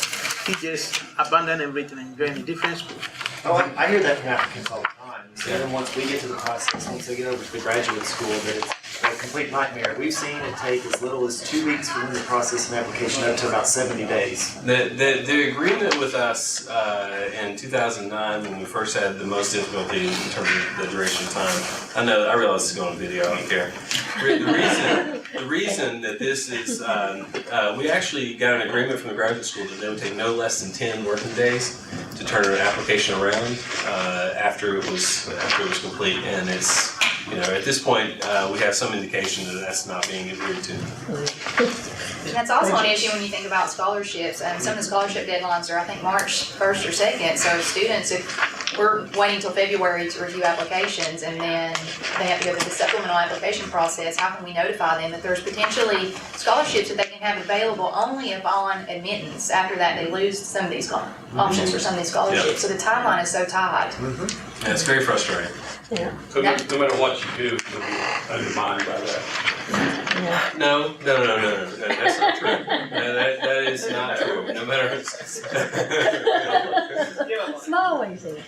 he just abandoned everything and joined a different school. Oh, I hear that from applicants all the time. So then once we get to the process, once they get over to the graduate school, that it's a complete nightmare. We've seen it take as little as 2 weeks within the process and application up to about 70 days. The agreement with us in 2009, when we first had the most difficulty in terms of the duration of time, I realize this is going on video, I don't care. The reason that this is, we actually got an agreement from the graduate school that they would take no less than 10 working days to turn an application around after it was complete, and it's, at this point, we have some indication that that's not being adhered to. And that's also an issue when you think about scholarships. Some of the scholarship deadlines are, I think, March 1st or 2nd. So students, if we're waiting till February to review applications and then they have to go through the supplemental application process, how can we notify them that there's potentially scholarships that they can have available only upon admittance? After that, they lose some of these options for some of these scholarships. Yep. So the timeline is so tight. Yeah, it's very frustrating. Yeah. So no matter what you do, you'll be undermined by that. Yeah. No, that's not true. No, that is not true. No matter. It's not always it.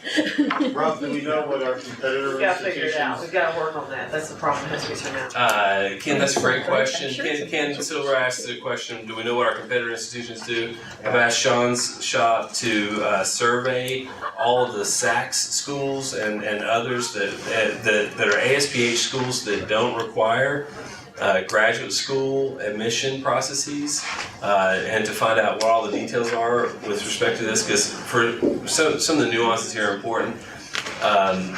Rob, do we know what our competitor We've got to figure it out. institutions? We've got to work on that. That's the problem that has to be surmounted. Ken, that's a great question. Sure it's a Ken Silver asked the question, do we know what our competitor institutions do? I've asked Sean's shop to survey all of the SACS schools and others that are ASPH schools that don't require graduate school admission processes, and to find out what all the details are with respect to this, because for some of the nuances here are important.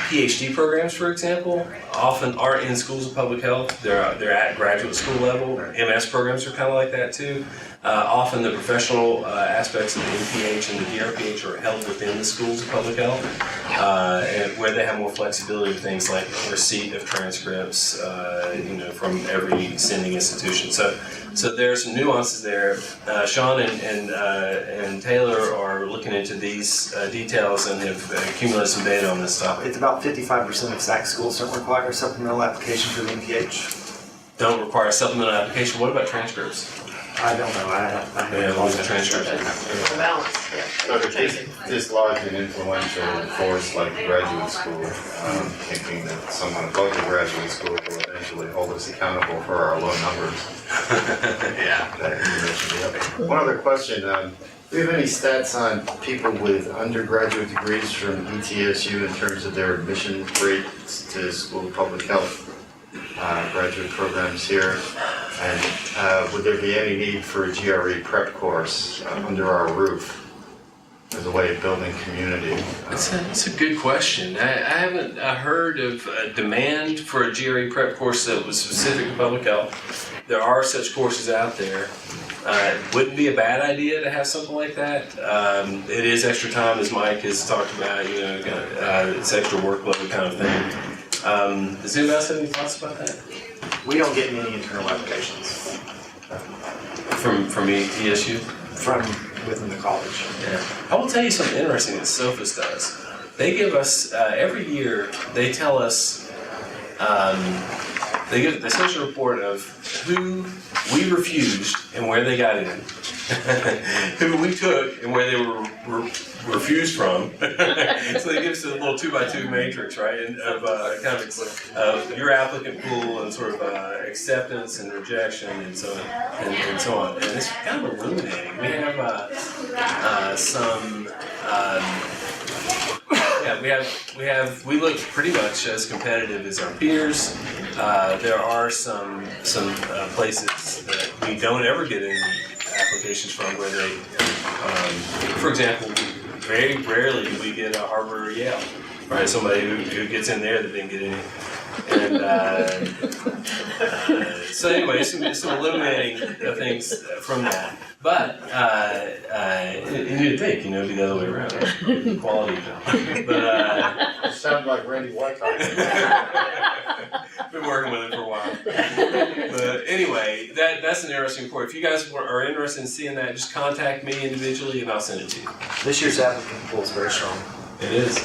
PhD programs, for example, often aren't in schools of public health. They're at graduate school level. MS programs are kind of like that too. Often the professional aspects of the MPH and the DrPH are held within the schools of public health, and where they have more flexibility with things like receipt of transcripts, from every sending institution. So there are some nuances there. Sean and Taylor are looking into these details and have accumulated some data on this topic. It's about 55% of SAC schools don't require a supplemental application for the MPH. Don't require a supplemental application. What about transcripts? I don't know. I Yeah, what was the transcripts? The balance, yeah. So to dislodge an influential force like graduate school, thinking that someone above the graduate school will eventually hold us accountable for our low numbers. Yeah. That information, yeah. One other question, do you have any stats on people with undergraduate degrees from ETSU in terms of their admission rates to School of Public Health graduate programs here? And would there be any need for a GRE prep course under our roof as a way of building community? That's a good question. I haven't heard of a demand for a GRE prep course that was specific to public health. There are such courses out there. It wouldn't be a bad idea to have something like that. It is extra time, as Mike has talked about, it's extra workload kind of thing. Does anybody else have any thoughts about that? We don't get many internal applications From ETSU? from within the college. Yeah. I will tell you something interesting that SOFIS does. They give us, every year, they tell us, they send a report of who we refused and where they got in, who we took and where they were refused from. So they give us a little 2x2 matrix, right, and of of your applicant pool and sort of acceptance and rejection and so on. And it's kind of illuminating. We have some. We look pretty much as competitive as our peers. There are some places that we don't ever get any applications from where they, for example, very rarely do we get a Harvard or Yale, right? Somebody who gets in there that didn't get any. And so anyway, some illuminating things from that. But you'd think, it'd be the other way around. Quality job. But Sounds like Randy Whitehall. been working with him for a while. But anyway, that's an interesting report. If you guys are interested in seeing that, just contact me individually and I'll send it to you. This year's applicant pool is very strong. It is.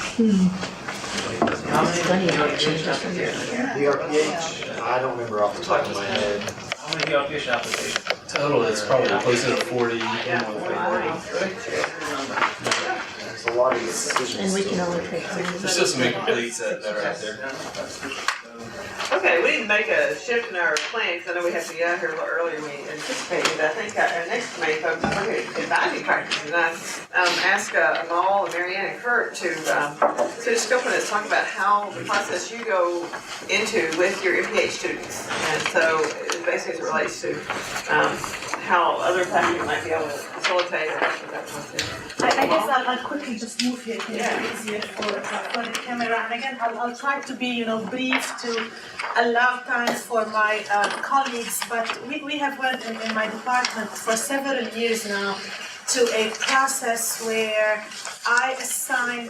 How many applications from here? DrPH, I don't remember off the top of my head. How many DrPH applications? Total, it's probably closer to 40. Yeah, 40. There's a lot of decisions. And we can only take one. There's still some incompletes that are out there. Okay, we need to make a shift in our plan, because I know we have to get out here a little earlier than we anticipated. I think our next main focus is looking at advising practices. And I asked Amal and Marianne and Kurt to scope on this, talk about how the process you go into with your MPH students. And so basically as it relates to how other faculty might be able to facilitate or that process. I guess I'll quickly just move here, to make it easier for the camera. And again, I'll try to be, brief to allow time for my colleagues. But we have went in my department for several years now to a process where I assign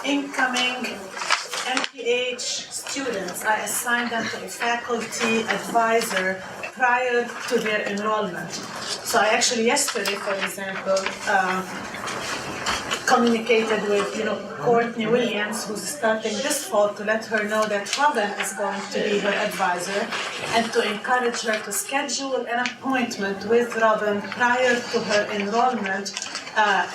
incoming MPH students. I assign them to a faculty advisor prior to their enrollment. So I actually yesterday, for example, communicated with, Courtney Williams, who's starting this fall, to let her know that Robin is going to be her advisor, and to encourage her to schedule an appointment with Robin prior to her enrollment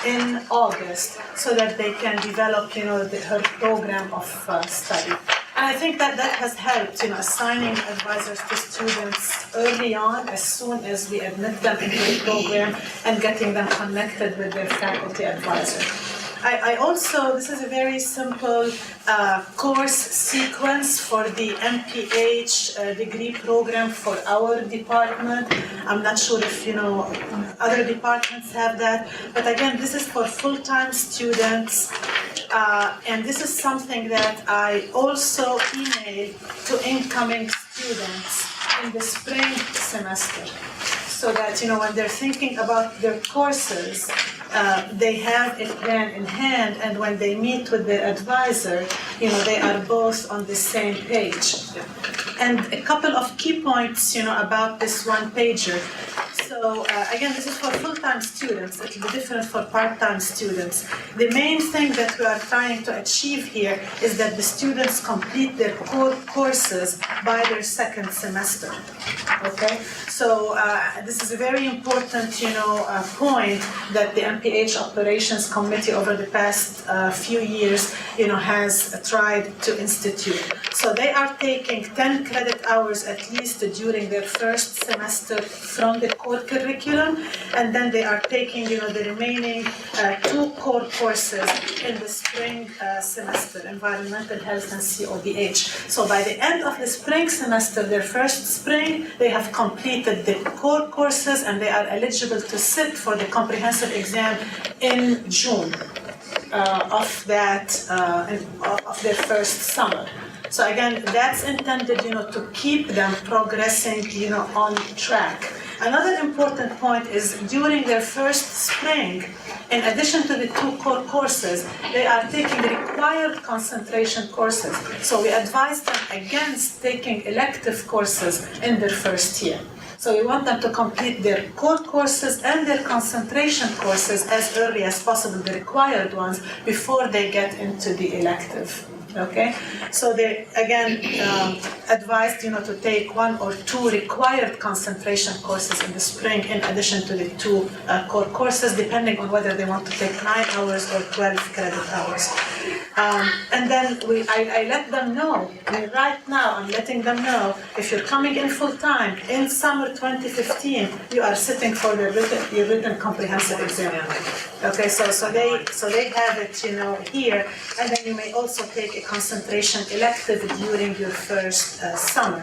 in August, so that they can develop, her program of study. And I think that has helped, assigning advisors to students early on, as soon as we admit them into the program, and getting them connected with their faculty advisor. I also, this is a very simple course sequence for the MPH degree program for our department. I'm not sure if, other departments have that, but again, this is for full-time students. And this is something that I also email to incoming students in the spring semester, so that when they're thinking about their courses, they have it then in hand, and when they meet with their advisor, they are both on the same page. And a couple of key points, about this one pager. So again, this is for full-time students. It will be different for part-time students. The main thing that we are trying to achieve here is that the students complete their core courses by their second semester. Okay, so this is a very important, point that the MPH Operations Committee over the past few years, has tried to institute. So they are taking 10 credit hours at least during their first semester from the core curriculum, and then they are taking, the remaining 2 core courses in the spring semester, Environmental Health and CODH. So by the end of the spring semester, their first spring, they have completed the core courses, and they are eligible to sit for the comprehensive exam in June of their first summer. So again, that's intended, to keep them progressing, on track. Another important point is during their first spring, in addition to the 2 core courses, they are taking required concentration courses. So we advise them against taking elective courses in their first year. So we want them to complete their core courses and their concentration courses as early as possible, the required ones, before they get into the elective. Okay, so they again advised to take 1 or 2 required concentration courses in the spring, in addition to the 2 core courses, depending on whether they want to take 9 hours or 12 credit hours. And then I let them know. Right now, I'm letting them know, if you're coming in full time in summer 2015, you are sitting for your written comprehensive exam. Okay, so they have it, here, and then you may also take a concentration elective during your first summer.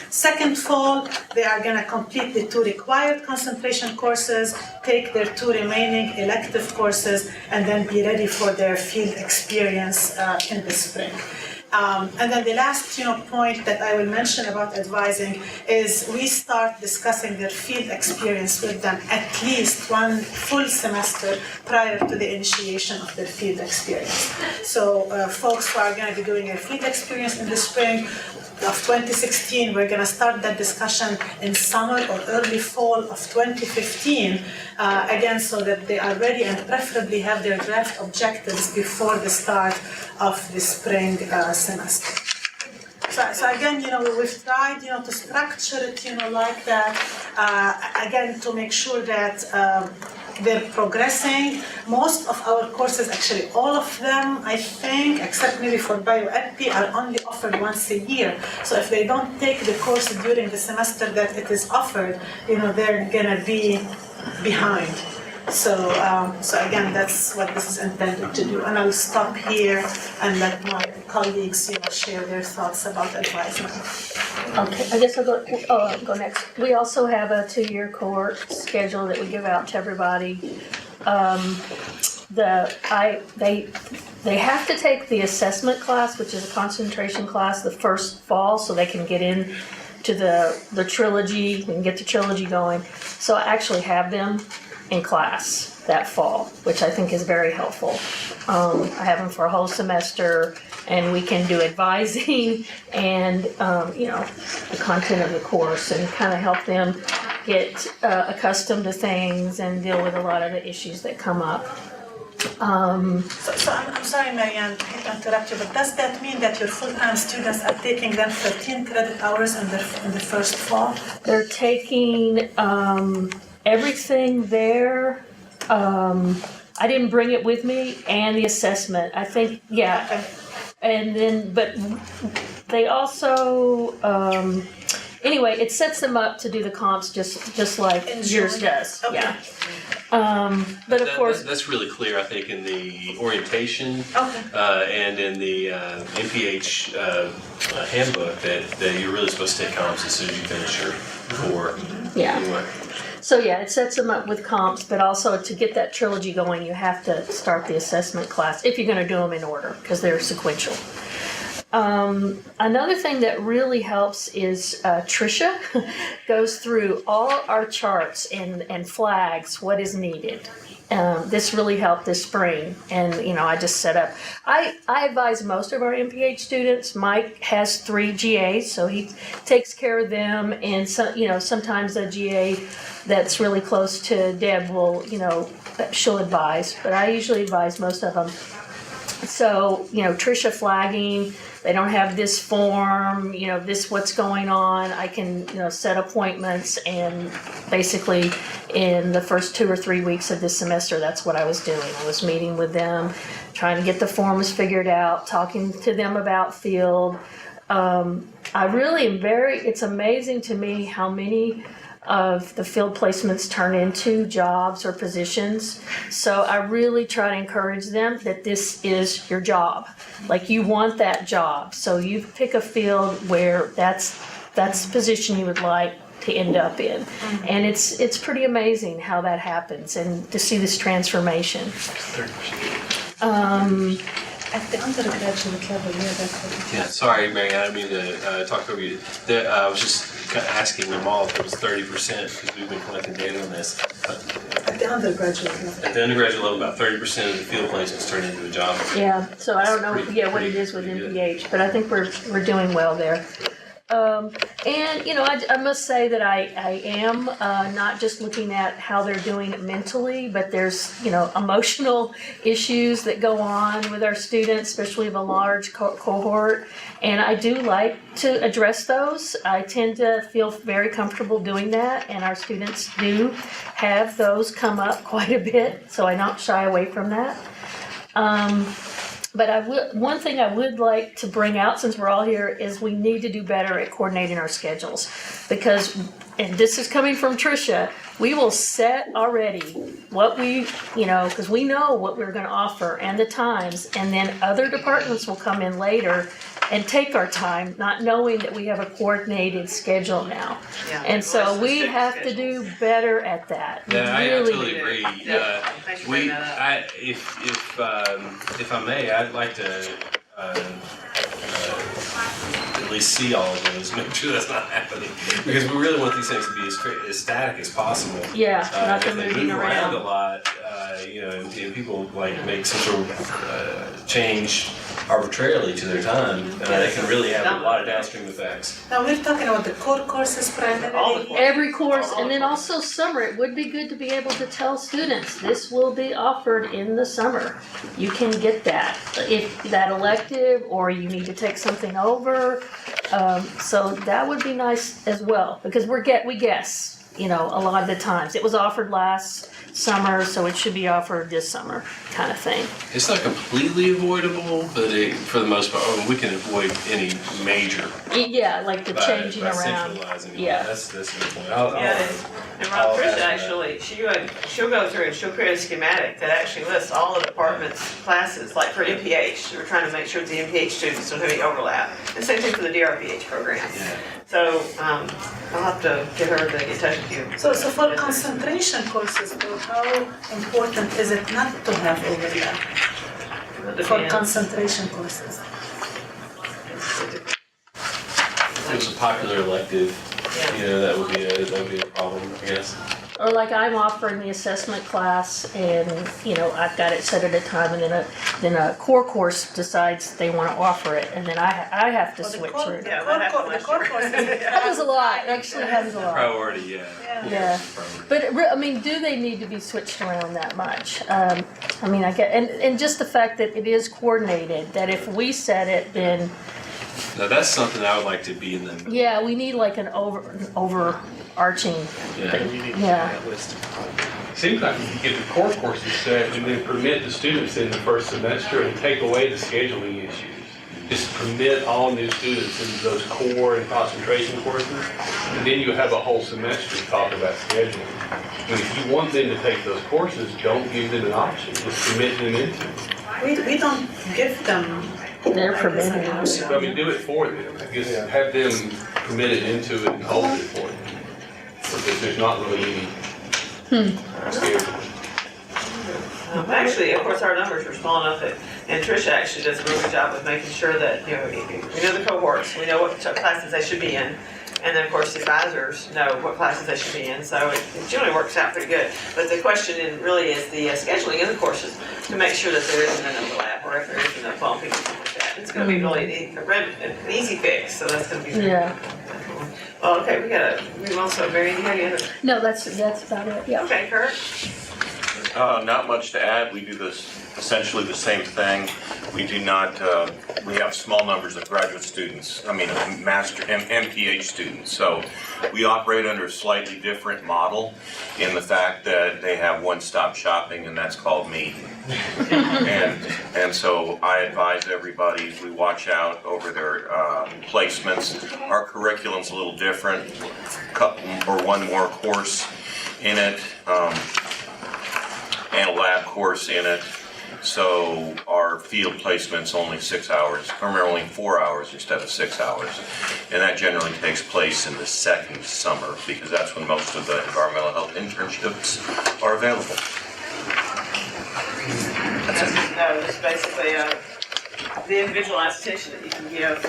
Second fall, they are going to complete the 2 required concentration courses, take their 2 remaining elective courses, and then be ready for their field experience in the spring. And then the last point that I will mention about advising is we start discussing their field experience with them at least 1 full semester prior to the initiation of their field experience. So folks who are going to be doing a field experience in the spring of 2016, we're going to start that discussion in summer or early fall of 2015, again, so that they are ready and preferably have their draft objectives before the start of the spring semester. So again, we've tried, to structure it, like that, again, to make sure that they're progressing. Most of our courses, actually all of them, I think, except maybe for bioEP, are only offered once a year. So if they don't take the course during the semester that it is offered, they're gonna be behind. So again, that's what this is intended to do. And I'll stop here and let my colleagues, share their thoughts about advisement. Okay, I guess I'll go next. We also have a 2-year course schedule that we give out to everybody. They have to take the assessment class, which is a concentration class, the first fall, so they can get in to the trilogy and get the trilogy going. So I actually have them in class that fall, which I think is very helpful. I have them for a whole semester, and we can do advising and the content of the course, and kind of help them get accustomed to things and deal with a lot of the issues that come up. So I'm sorry, Marianne, to interrupt you, but does that mean that your full-time students are taking then 13 credit hours in the first fall? They're taking everything there. I didn't bring it with me, and the assessment. I think, yeah. Okay. And then, but they also, anyway, it sets them up to do the comps just like yours does. Okay. Yeah. But of course, that's really clear, I think, in the orientation Okay. and in the MPH handbook that you're really supposed to take comps as soon as you finish your core. yeah. Anyway. So yeah, it sets them up with comps, but also to get that trilogy going, you have to start the assessment class if you're going to do them in order because they're sequential. Another thing that really helps is Tricia goes through all our charts and flags what is needed. This really helped this spring, and I just set up. I advise most of our MPH students. Mike has 3 GAs, so he takes care of them, and sometimes a GA that's really close to Deb will she'll advise, but I usually advise most of them. So Tricia flagging. They don't have this form, this what's going on. I can, set appointments, and basically in the first 2 or 3 weeks of this semester, that's what I was doing. I was meeting with them, trying to get the forms figured out, talking to them about field. I really am it's amazing to me how many of the field placements turn into jobs or positions. So I really try to encourage them that this is your job. Like, you want that job. So you pick a field where that's the position you would like to end up in. Mm-hmm. And it's pretty amazing how that happens and to see this transformation. At the undergraduate level, Yeah, sorry, Mary, I didn't mean to talk over you. I was just asking them all if it was 30% because we've been collecting data on this. at the undergraduate level. At the undergraduate level, about 30% of the field placements turn into a job. Yeah, so I don't know what it is with MPH, but I think we're doing well there. And I must say that I am not just looking at how they're doing it mentally, but there's emotional issues that go on with our students, especially of a large cohort, and I do like to address those. I tend to feel very comfortable doing that, and our students do have those come up quite a bit, so I don't shy away from that. But one thing I would like to bring out, since we're all here, is we need to do better at coordinating our schedules. Because, and this is coming from Tricia, we will set already what we, because we know what we're going to offer and the times, and then other departments will come in later and take our time, not knowing that we have a coordinated schedule now. Yeah, and so we strict have schedule. to do better at that. Yeah, I Really totally do. agree. Thanks for bringing that up. If I may, I'd like to at least see all of those, make sure that's not happening, because we really want these things to be as static as possible. Yeah, not If the they moving move around a around. lot, and people make some sort of change arbitrarily to their time, that can really have a lot of downstream effects. Now we're talking about the core courses primarily. All the Every course, and then also summer, it would be good to be able to tell students, this will be offered in the summer. You can get that, if that elective, or you need to take something over. So that would be nice as well, because we guess, a lot of the times. It was offered last summer, so it should be offered this summer, kind of thing. It's not completely avoidable, but for the most part, we can avoid any major Yeah, like the changing by around. centralizing. Yeah. That's a good point. And Rob, Tricia actually, she'll go through and she'll create a schematic that actually lists all the department's classes, like for MPH. We're trying to make sure the MPH students don't have any overlap. And same thing for the DrPH program. Yeah. So I'll have to get her to get in touch with you. So for concentration courses, though, how important is it not to have overlap It for depends. concentration courses? If it was a popular elective, that would be a problem, I guess. or like I'm offering the assessment class, and I've got it set at a time, and then a core course decides they want to offer it, and then I have to switch. Yeah, that happened last year. Happens a lot. Actually, happens a lot. Priority, yeah. Yeah, but I mean, do they need to be switched around that much? I mean, I get, and just the fact that it is coordinated, that if we set it, then Now that's something I would like to be in the. yeah, we need like an overarching thing. Yeah. Seems like if you get the core courses set and then permit the students in the first semester and take away the scheduling issues. Just permit all new students into those core and concentration courses, and then you have a whole semester to talk about scheduling. And if you want them to take those courses, don't give them an option, just commit them into it. We don't give them. They're permitted. I mean, do it for them, just have them committed into it and hold it for them. Because there's not really any scheduling. Actually, of course, our numbers are small enough that, and Tricia actually does a really good job of making sure that, we know the cohorts, we know what classes they should be in, and then, of course, the advisors know what classes they should be in, so it generally works out pretty good. But the question really is the scheduling of the courses to make sure that there isn't an overlap, or if there isn't a bumping or something like that. It's gonna be really an easy fix, so that's gonna be very Yeah. Well, okay, we also, Mary, do you have any other? No, that's about it. Yeah. Okay, Kurt? Not much to add. We do this essentially the same thing. We do not, we have small numbers of graduate students, master and MPH students. So we operate under a slightly different model in the fact that they have one-stop shopping, and that's called me. And so I advise everybody, we watch out over their placements. Our curriculum's a little different, couple or one more course in it. And a lab course in it. So our field placement's only 6 hours, or only 4 hours instead of 6 hours. And that generally takes place in the second summer because that's when most of the environmental health internships are available. It's basically the individualized attention that you can give.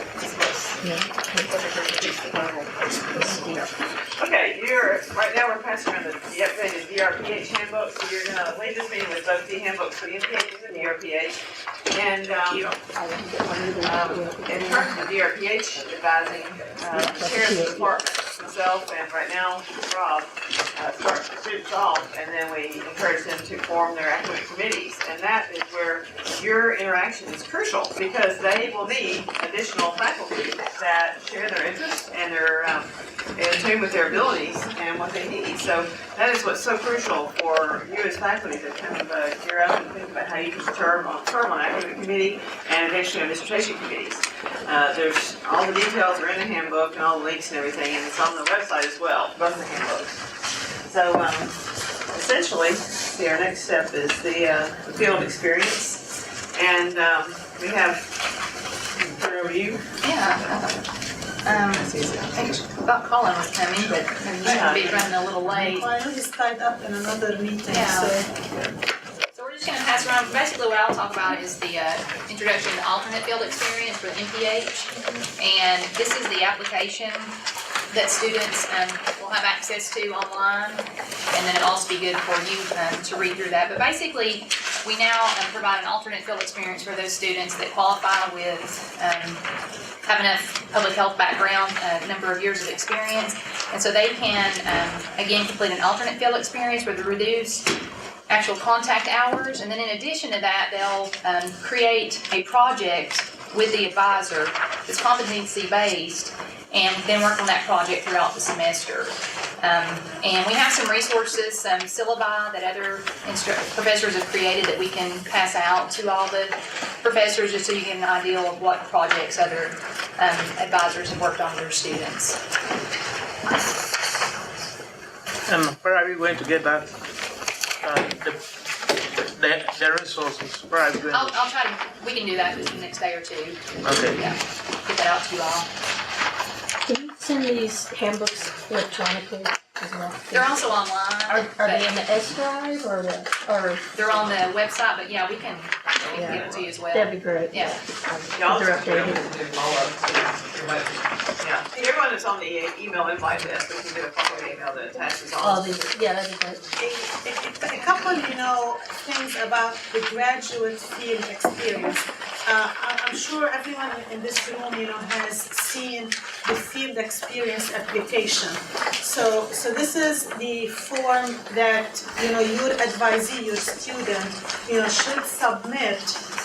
Okay, right now we're passing around the updated DrPH handbook, so you're going to leave this meeting with both the handbooks for the MPH and the DrPH. And in terms of the DrPH advising, the chair of the department, myself, and right now Rob, start students off, and then we encourage them to form their academic committees. And that is where your interaction is crucial because they will need additional faculty that share their interests and they're in tune with their abilities and what they need. So that is what's so crucial for you as faculty to kind of gear up and think about how you can serve on academic committee and eventually on dissertation committees. There's all the details are in the handbook and all the links and everything, and it's on the website as well, both the handbooks. So essentially, our next step is the field experience, and we have. Turn over to you. Yeah. I thought Colin was coming, but he's gonna be running a little late. Well, I know he's tied up in another meeting, Yeah. so. So we're just gonna pass around, basically what I'll talk about is the introduction to alternate field experience for the MPH. And this is the application that students will have access to online. And then it'll also be good for you to read through that. But basically, we now provide an alternate field experience for those students that qualify with have enough public health background, a number of years of experience. And so they can, again, complete an alternate field experience with reduced actual contact hours. And then in addition to that, they'll create a project with the advisor that's competency-based and then work on that project throughout the semester. And we have some resources, some syllabi that other professors have created that we can pass out to all the professors just so you get an idea of what projects other advisors have worked on with their students. And where are we going to get that? The resources, where are we going I'll try to, we can do that the next day or two. Okay. Yeah, get that out to you all. Can you send these handbooks electronically as well? They're also online. Are they in the S drive or they're on the website, but yeah, we can we can give it to you as well. That'd be great. Yeah. Y'all They're just updated. do yeah, everyone that's on the email invite list, we can get a follow email that attaches all All this. these, yeah, that'd be great. A couple, things about the graduate field experience. I'm sure everyone in this room, has seen the field experience application. So this is the form that, your advisee, your student, should submit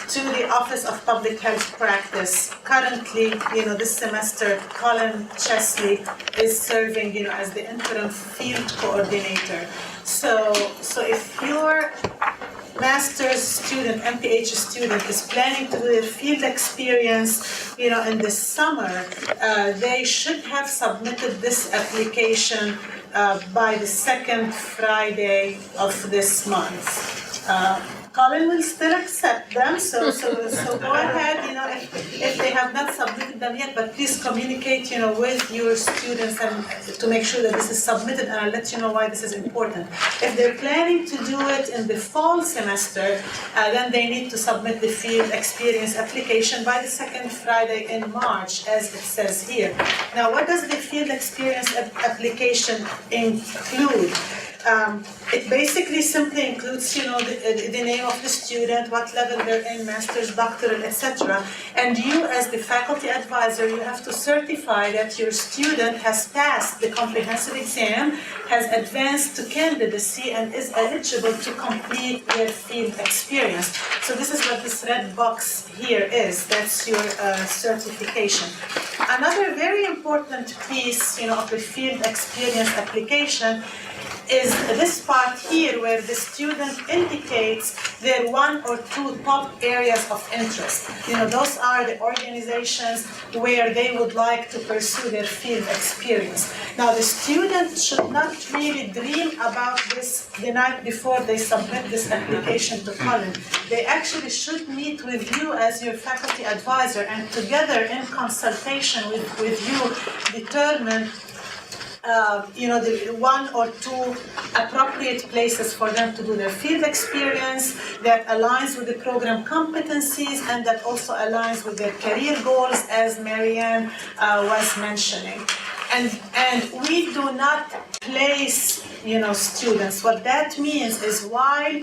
to the Office of Public Health Practice. Currently, this semester, Colin Chesley is serving, as the interim field coordinator. So if your master's student, MPH student, is planning to do their field experience, in the summer, they should have submitted this application by the second Friday of this month. Colin will still accept them, so go ahead, if they have not submitted them yet, but please communicate, with your students and to make sure that this is submitted, and I'll let you know why this is important. If they're planning to do it in the fall semester, then they need to submit the field experience application by the second Friday in March, as it says here. Now, what does the field experience application include? It basically simply includes, the name of the student, what level they're in, master's, doctoral, etc. And you, as the faculty advisor, you have to certify that your student has passed the comprehensive exam, has advanced to candidacy, and is eligible to complete their field experience. So this is what this red box here is. That's your certification. Another very important piece, of the field experience application is this part here where the student indicates their one or two top areas of interest. Those are the organizations where they would like to pursue their field experience. Now, the student should not really dream about this the night before they submit this application to Colin. They actually should meet with you as your faculty advisor, and together in consultation with you determine the one or two appropriate places for them to do their field experience that aligns with the program competencies and that also aligns with their career goals, as Marianne was mentioning. And we do not place, students. What that means is while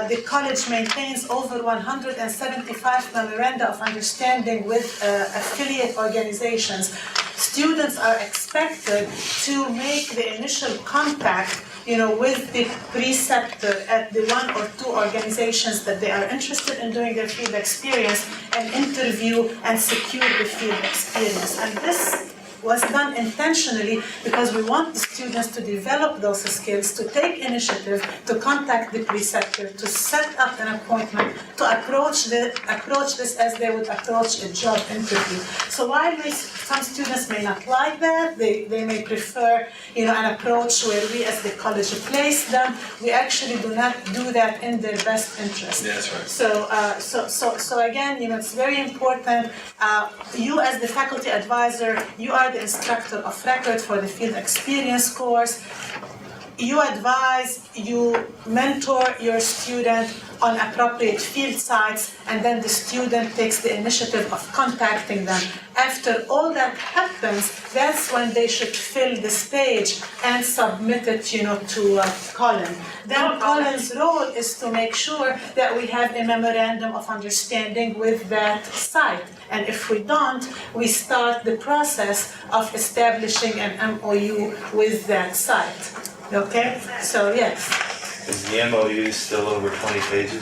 the college maintains over 175 memoranda of understanding with affiliate organizations, students are expected to make the initial contact, with the preceptor at the one or two organizations that they are interested in doing their field experience and interview and secure the field experience. And this was done intentionally because we want the students to develop those skills, to take initiative, to contact the preceptor, to set up an appointment, to approach this as they would approach a job interview. So while some students may not like that, they may prefer an approach where we as the college place them, we actually do not do that in their best interest. Yeah, that's right. So again, it's very important. You as the faculty advisor, you are the instructor of record for the field experience course. You advise, you mentor your student on appropriate field sites, and then the student takes the initiative of contacting them. After all that happens, that's when they should fill the stage and submit it, to Colin. Then Colin's role is to make sure that we have a memorandum of understanding with that site. And if we don't, we start the process of establishing an MOU with that site. Okay? So, yes. Is the MOU still over 20 pages?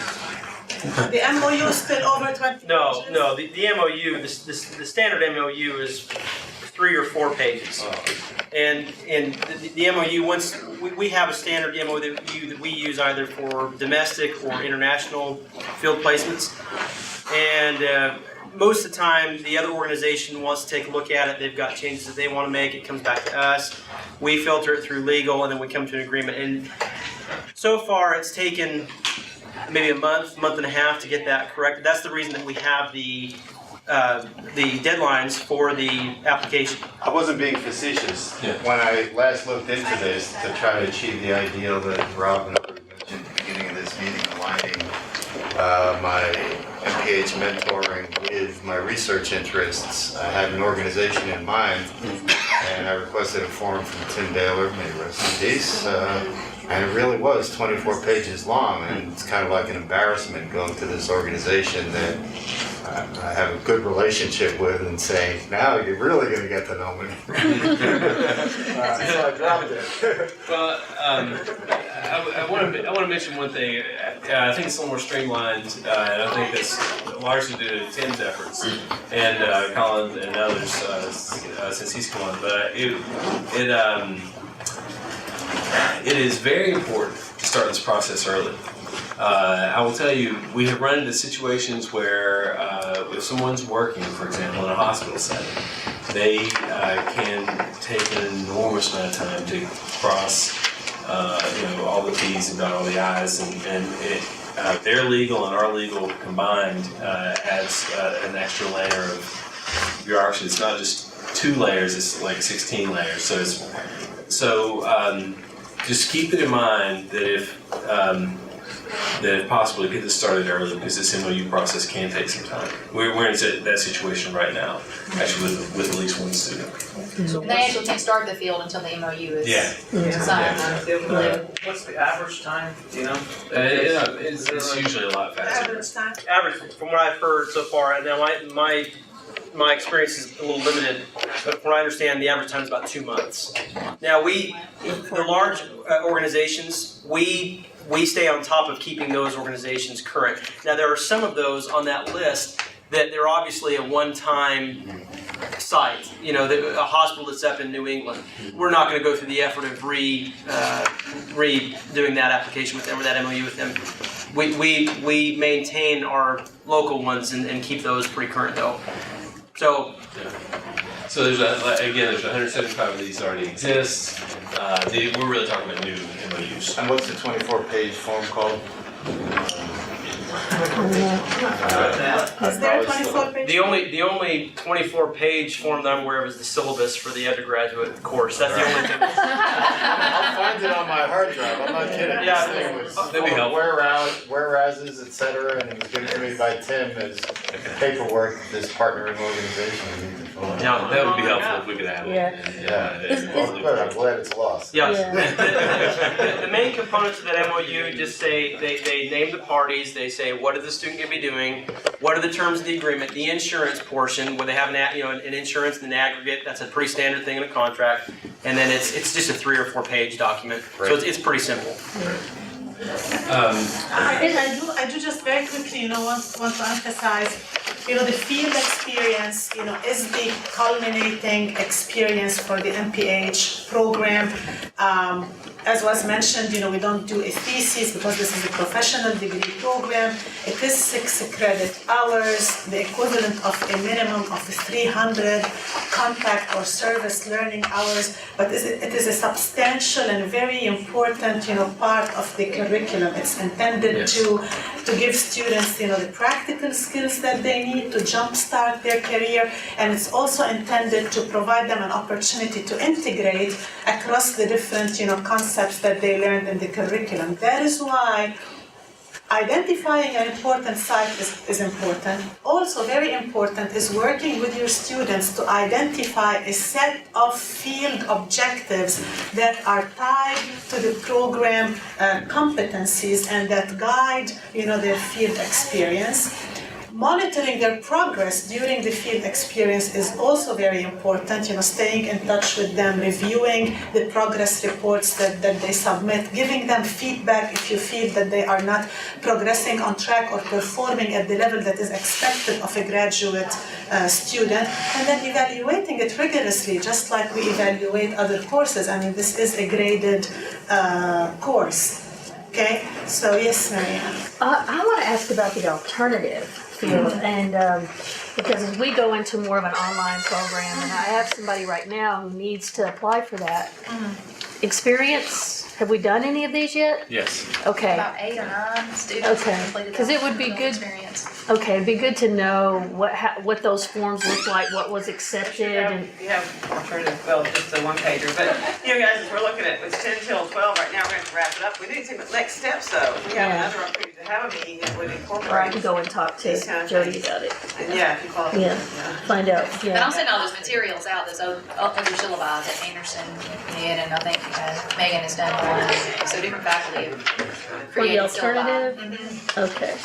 The MOU is still over 20 pages? No, the MOU, the standard MOU is 3 or 4 pages. Oh. And the MOU, once we have a standard MOU that we use either for domestic or international field placements. And most of the time, the other organization wants to take a look at it. They've got changes that they want to make. It comes back to us. We filter it through legal, and then we come to an agreement. And so far, it's taken maybe a month and a half to get that corrected. That's the reason that we have the deadlines for the application. I wasn't being facetious. Yeah. When I last looked into this to try to achieve the ideal that Rob and others mentioned at the beginning of this meeting, aligning my MPH mentoring with my research interests. I had an organization in mind, and I requested a form from Tim Baylor, may he rest in peace, and it really was 24 pages long, and it's kind of like an embarrassment going to this organization that I have a good relationship with and saying, now you're really going to get to know me. So I dropped it. Well, I want to mention one thing. I think it's a little more streamlined, and I think that's largely due to Tim's efforts and Colin and others since he's come on. But it is very important to start this process early. I will tell you, we have run into situations where if someone's working, for example, in a hospital setting, they can take an enormous amount of time to cross all the T's and dot all the I's, and their legal and our legal combined adds an extra layer of bureaucracy. It's not just 2 layers, it's like 16 layers. So just keep it in mind that if possible, get this started early, because this MOU process can take some time. We're in that situation right now, actually with at least one student. And they actually can't start the field until the MOU is signed. What's the average time, do you know? It's usually a lot faster. Average time? Average, from what I've heard so far, now my experience is a little limited, but from what I understand, the average time is about 2 months. Now the large organizations, we stay on top of keeping those organizations current. Now there are some of those on that list that they're obviously a one-time site. A hospital that's up in New England. We're not going to go through the effort of redoing that application with them or that MOU with them. We maintain our local ones and keep those pretty current though. So there's 175 of these already exist. We're really talking about new MOUs. And what's the 24-page form called? Is there a 24-page? the only 24-page form that I'm aware of is the syllabus for the undergraduate course. That's the only thing. I'll find it on my hard drive. I'm not kidding. Yeah, This thing was that'd be full of whereases, etc., and it was given to me by Tim as paperwork. This partnering organization. Yeah, that would be helpful if we could have it. But I'm glad it's lost. Yes. The main components of that MOU just say they name the parties. They say what is the student going to be doing, what are the terms of the agreement, the insurance portion where they have an insurance and an aggregate. That's a pretty standard thing in a contract, and then it's just a 3 or 4 page document. So it's pretty simple. I do just very quickly, want to emphasize, the field experience, is the culminating experience for the MPH program. As was mentioned, we don't do a thesis because this is a professional degree program. It is 6 credit hours, the equivalent of a minimum of 300 contact or service learning hours, but it is a substantial and very important, part of the curriculum. It's intended to give students, the practical skills that they need to jumpstart their career, and it's also intended to provide them an opportunity to integrate across the different, concepts that they learned in the curriculum. That is why identifying an important site is important. Also very important is working with your students to identify a set of field objectives that are tied to the program competencies and that guide, their field experience. Monitoring their progress during the field experience is also very important, staying in touch with them, reviewing the progress reports that they submit, giving them feedback if you feel that they are not progressing on track or performing at the level that is expected of a graduate student, and then evaluating it rigorously, just like we evaluate other courses. This is a graded course. Okay, so yes, Marianne. I want to ask about the alternative field, and because as we go into more of an online program, and I have somebody right now who needs to apply for that. Experience, have we done any of these yet? Yes. Okay. About 8 or 9 students Okay, completed because it would be good. experience. Okay, it'd be good to know what those forms look like, what was accepted, and You have alternative, well, just the one pager, but, you know, guys, as we're looking at, it's 10 till 12 right now, we're gonna have to wrap it up. We need to take the next steps though. We have Yeah. another opportunity to have a meeting that would or I incorporate. can go and talk to These kind of Jody things. about it. And yeah, if you follow. Yeah, find out, And I'll yeah. send all those materials out, those other syllabi that Anderson did, and I think Megan has done one. So different faculty have For the created syllabi. alternative? Mhm. Okay.